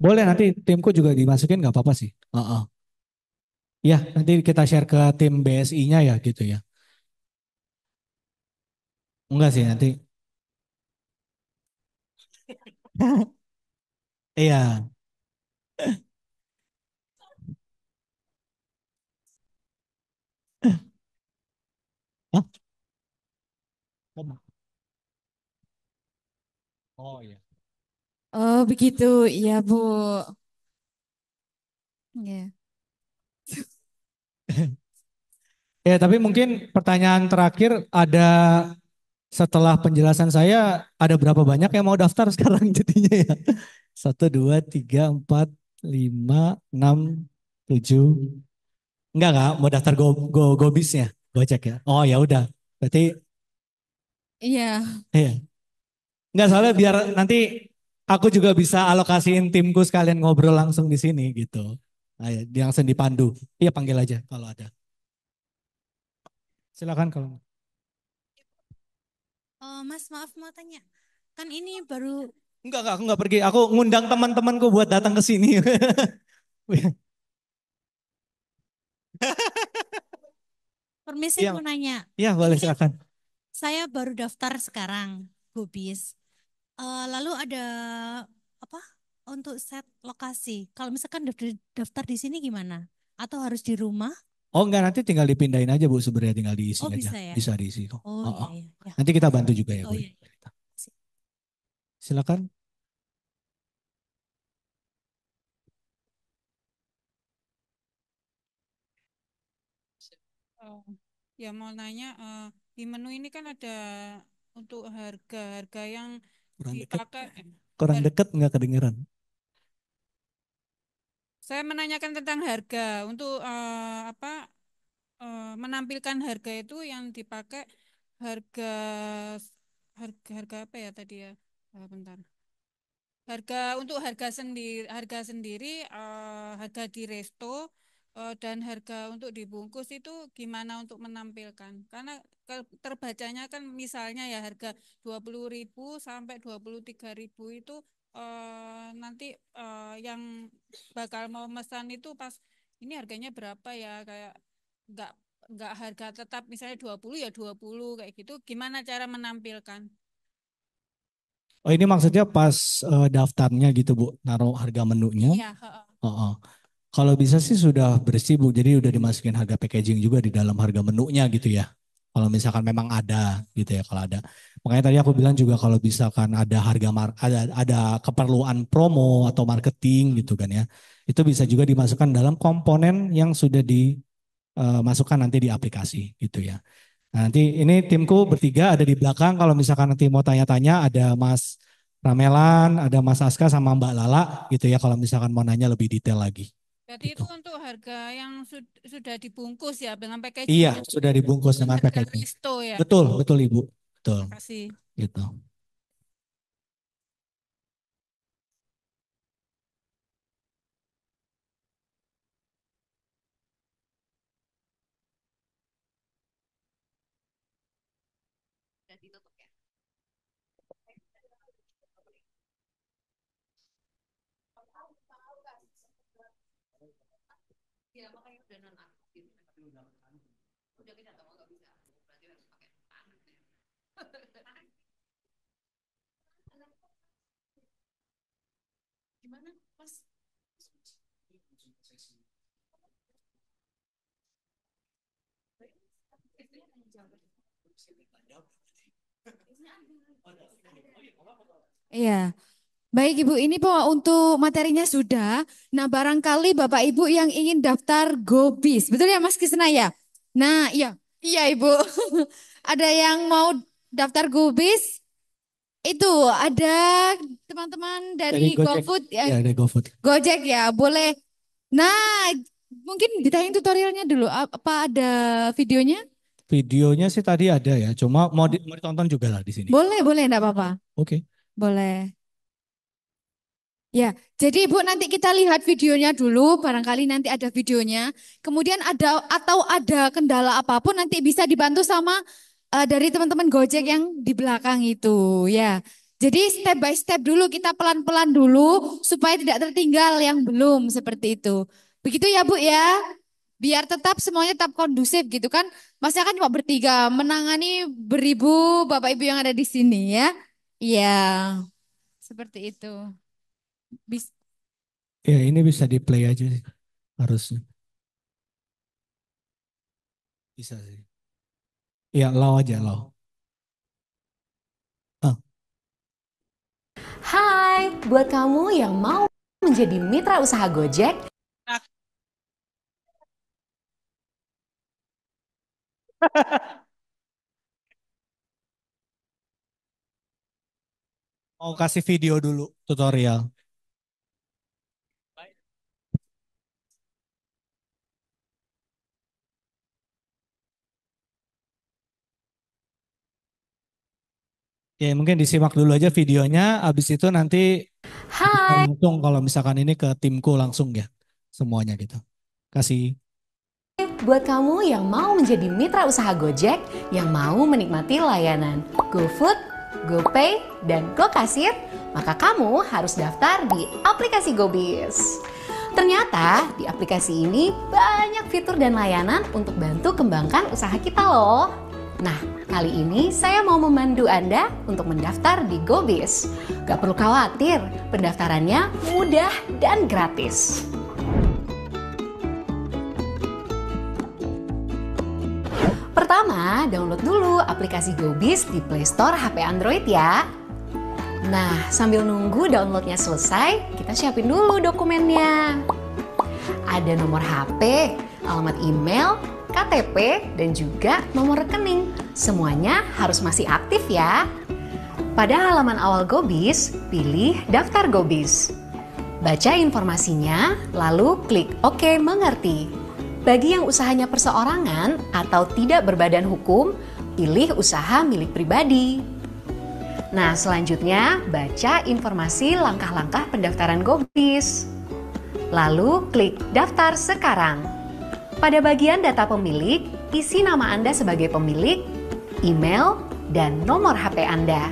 Boleh nanti timku juga dimasukin nggak apa-apa sih. Ya, nanti kita share ke tim BSI-nya ya gitu ya. Enggak sih nanti. Iya. Hah? Oh iya. Oh begitu, iya Bu. Ya. Ya, tapi mungkin pertanyaan terakhir ada setelah penjelasan saya ada berapa banyak yang mau daftar sekarang jadinya ya? Satu, dua, tiga, empat, lima, enam, tujuh. Enggak mau daftar go bisnya, Gojek ya. Oh ya udah, berarti Iya. iya. Enggak soalnya biar nanti aku juga bisa alokasiin timku sekalian ngobrol langsung di sini gitu. Ayo, langsung dipandu. Iya panggil aja kalau ada. Silakan kalau. Mas, maaf mau tanya. Kan ini baru Enggak, aku enggak pergi. Aku ngundang teman-temanku buat datang ke sini. permisi Iya, mau nanya. iya boleh Ini kan silakan. saya baru daftar sekarang, Gubis. Lalu ada apa untuk set lokasi? Kalau misalkan daftar di sini gimana? Atau harus di rumah? Oh enggak, nanti tinggal dipindahin aja Bu, sebenarnya tinggal diisi Oh aja. bisa ya? Bisa diisi kok. Oh Oh, iya oh. iya. Ya. Nanti kita bantu juga ya Oh Bu. iya. Iya. Silakan. Oh, ya mau nanya, di menu ini kan ada untuk harga-harga yang Kurang dekat. dipakai. Kurang har- dekat nggak kedengeran. Saya menanyakan tentang harga untuk menampilkan harga itu yang dipakai harga harga apa ya tadi ya? Bentar. Harga sendiri, harga di resto, dan harga untuk dibungkus itu gimana untuk menampilkan? Karena terbacanya kan misalnya ya harga 20.000 sampai 23.000 itu, nanti yang bakal mau mesan itu pas ini harganya berapa ya, kayak nggak nggak harga tetap misalnya 20 ya 20 kayak gitu, gimana cara menampilkan? Oh ini maksudnya pas daftarnya gitu Bu, naruh harga menunya. Iya, Oh, oh. Kalau bisa sih sudah bersih Bu, jadi udah dimasukin harga packaging juga di dalam harga menunya gitu ya. Kalau misalkan memang ada gitu ya, kalau ada. Makanya tadi aku bilang juga kalau misalkan ada ada keperluan promo atau marketing gitu kan ya. Itu bisa juga dimasukkan dalam komponen yang sudah dimasukkan nanti di aplikasi gitu ya. Nah, nanti ini timku bertiga ada di belakang. Kalau misalkan nanti mau tanya-tanya, ada Mas Ramelan, ada Mas Aska sama Mbak Lala gitu ya. Kalau misalkan mau nanya lebih detail lagi. Jadi Gitu. itu untuk harga yang sudah dibungkus ya dengan Iya, packaging ya. sudah dibungkus Bukan dengan harga packaging. resto ya. Betul, betul Ibu. Betul. Makasih. Gitu. Iya. Baik Ibu, ini Po untuk materinya sudah. Nah, barangkali Bapak Ibu yang ingin daftar Gobis. Betul ya Mas Kisna ya? Nah, iya. Iya Ibu. Ada yang mau daftar Gobis? Itu ada teman-teman Dari dari Gojek. GoFood Ya, dari GoFood. Gojek ya, boleh. Nah, mungkin ditayang tutorialnya dulu. Apa ada videonya? Videonya sih tadi ada ya, cuma mau ditonton juga lah di sini. Boleh, boleh, enggak apa-apa. Oke. Boleh. Ya, jadi Ibu nanti kita lihat videonya dulu, barangkali nanti ada videonya. Kemudian ada kendala apapun nanti bisa dibantu sama dari teman-teman Gojek yang di belakang itu, ya. Jadi step by step dulu, kita pelan-pelan dulu supaya tidak tertinggal yang belum seperti itu. Begitu ya Bu ya, biar tetap semuanya tetap kondusif gitu kan. Masnya kan cuma bertiga, menangani beribu Bapak Ibu yang ada di sini ya. Iya, seperti itu. Ya ini bisa di play aja sih, harusnya. Bisa sih. Ya low aja low. Ah. Hai, buat kamu yang mau menjadi mitra usaha Gojek, Mau kasih video dulu tutorial. Ya mungkin disimak dulu aja videonya, abis itu nanti hai, langsung kalau misalkan ini ke timku langsung ya semuanya gitu. Kasih. buat kamu yang mau menjadi mitra usaha Gojek, yang mau menikmati layanan GoFood, GoPay, dan GoKasir, maka kamu harus daftar di aplikasi GoBiz. Ternyata di aplikasi ini banyak fitur dan layanan untuk bantu kembangkan usaha kita loh. Nah, kali ini saya mau memandu Anda untuk mendaftar di GoBiz. Gak perlu khawatir, pendaftarannya mudah dan gratis. Pertama, download dulu aplikasi GoBiz di Play Store HP Android ya. Nah, sambil nunggu downloadnya selesai, kita siapin dulu dokumennya. Ada nomor HP, alamat email, KTP, dan juga nomor rekening. Semuanya harus masih aktif ya. Pada halaman awal GoBiz, pilih Daftar GoBiz. Baca informasinya, lalu klik OK mengerti. Bagi yang usahanya perseorangan atau tidak berbadan hukum, pilih usaha milik pribadi. Nah, selanjutnya baca informasi langkah-langkah pendaftaran GoBiz. Lalu klik Daftar sekarang. Pada bagian data pemilik, isi nama Anda sebagai pemilik, email, dan nomor HP Anda.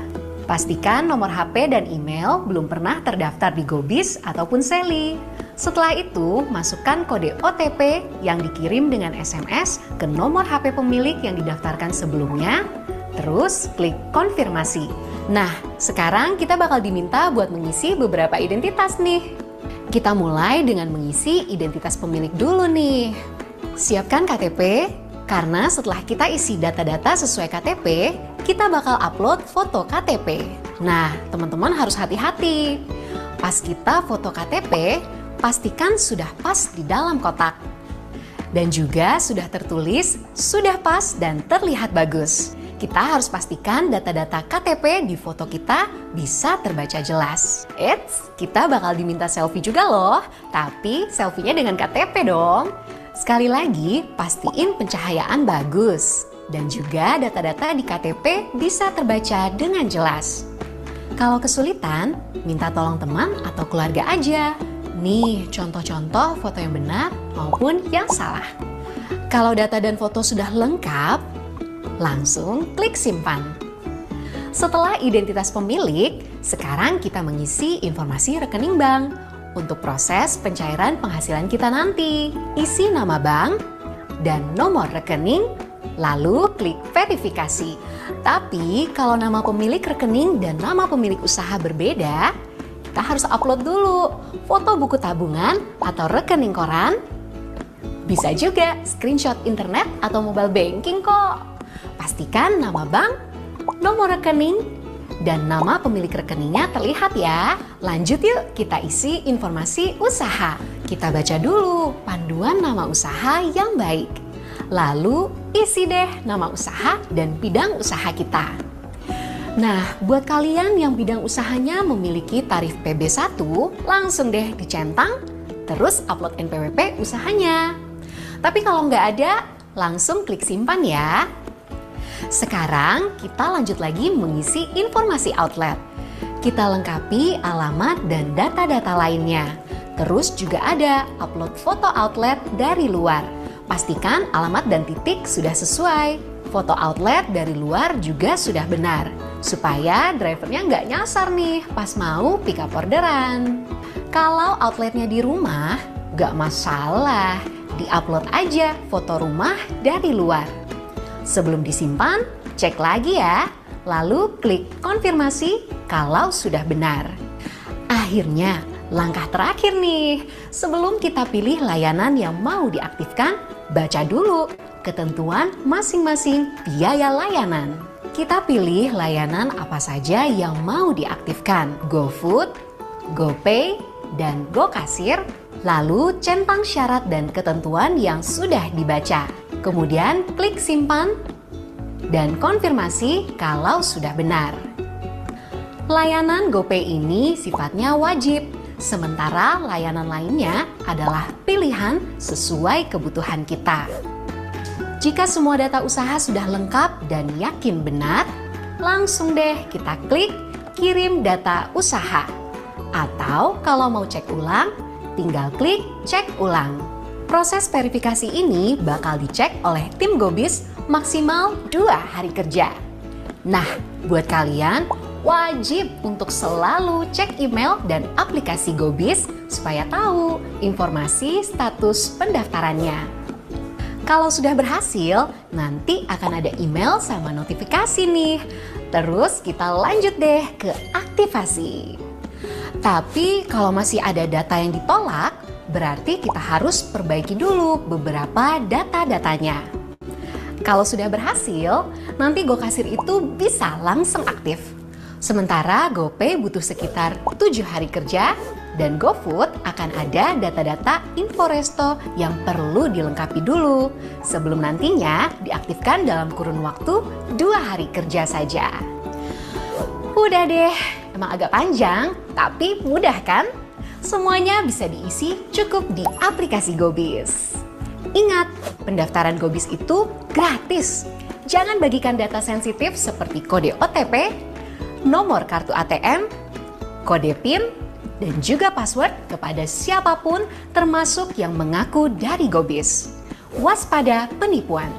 Pastikan nomor HP dan email belum pernah terdaftar di GoBiz ataupun Seli. Setelah itu, masukkan kode OTP yang dikirim dengan SMS ke nomor HP pemilik yang didaftarkan sebelumnya, terus klik konfirmasi. Nah, sekarang kita bakal diminta buat mengisi beberapa identitas nih. Kita mulai dengan mengisi identitas pemilik dulu nih. Siapkan KTP, karena setelah kita isi data-data sesuai KTP, kita bakal upload foto KTP. Nah, teman-teman harus hati-hati. Pas kita foto KTP, pastikan sudah pas di dalam kotak. Dan juga sudah tertulis, sudah pas dan terlihat bagus. Kita harus pastikan data-data KTP di foto kita bisa terbaca jelas. Eits, kita bakal diminta selfie juga loh, tapi selfie-nya dengan KTP dong. Sekali lagi, pastiin pencahayaan bagus. Dan juga data-data di KTP bisa terbaca dengan jelas. Kalau kesulitan, minta tolong teman atau keluarga aja. Nih, contoh-contoh foto yang benar maupun yang salah. Kalau data dan foto sudah lengkap, langsung klik simpan. Setelah identitas pemilik, sekarang kita mengisi informasi rekening bank. Untuk proses pencairan penghasilan kita nanti, isi nama bank dan nomor rekening, lalu klik verifikasi. Tapi kalau nama pemilik rekening dan nama pemilik usaha berbeda, kita harus upload dulu foto buku tabungan atau rekening koran. Bisa juga screenshot internet atau mobile banking kok. Pastikan nama bank, nomor rekening, dan nama pemilik rekeningnya terlihat ya. Lanjut yuk, kita isi informasi usaha. Kita baca dulu panduan nama usaha yang baik. Lalu isi deh nama usaha dan bidang usaha kita. Nah, buat kalian yang bidang usahanya memiliki tarif PB1, langsung deh dicentang, terus upload NPWP usahanya. Tapi kalau nggak ada, langsung klik simpan ya. Sekarang kita lanjut lagi mengisi informasi outlet. Kita lengkapi alamat dan data-data lainnya. Terus juga ada upload foto outlet dari luar. Pastikan alamat dan titik sudah sesuai. Foto outlet dari luar juga sudah benar. Supaya drivernya nggak nyasar nih pas mau pick up orderan. Kalau outletnya di rumah, nggak masalah. Di-upload aja foto rumah dari luar. Sebelum disimpan, cek lagi ya. Lalu klik konfirmasi kalau sudah benar. Akhirnya, langkah terakhir nih. Sebelum kita pilih layanan yang mau diaktifkan, baca dulu ketentuan masing-masing biaya layanan. Kita pilih layanan apa saja yang mau diaktifkan. GoFood, GoPay, dan GoKasir. Lalu centang syarat dan ketentuan yang sudah dibaca. Kemudian klik simpan dan konfirmasi kalau sudah benar. Layanan GoPay ini sifatnya wajib, sementara layanan lainnya adalah pilihan sesuai kebutuhan kita. Jika semua data usaha sudah lengkap dan yakin benar, langsung deh kita klik kirim data usaha. Atau kalau mau cek ulang, tinggal klik cek ulang. Proses verifikasi ini bakal dicek oleh tim Gobis maksimal 2 hari kerja. Nah, buat kalian wajib untuk selalu cek email dan aplikasi Gobis supaya tahu informasi status pendaftarannya. Kalau sudah berhasil, nanti akan ada email sama notifikasi nih. Terus kita lanjut deh ke aktivasi. Tapi kalau masih ada data yang ditolak, berarti kita harus perbaiki dulu beberapa data-datanya. Kalau sudah berhasil, nanti GoKasir itu bisa langsung aktif. Sementara GoPay butuh sekitar 7 hari kerja dan GoFood akan ada data-data Inforesto yang perlu dilengkapi dulu sebelum nantinya diaktifkan dalam kurun waktu 2 hari kerja saja. Udah deh, emang agak panjang tapi mudah kan? Semuanya bisa diisi cukup di aplikasi Gobis. Ingat, pendaftaran Gobis itu gratis. Jangan bagikan data sensitif seperti kode OTP, nomor kartu ATM, kode PIN, dan juga password kepada siapapun termasuk yang mengaku dari Gobis. Waspada penipuan.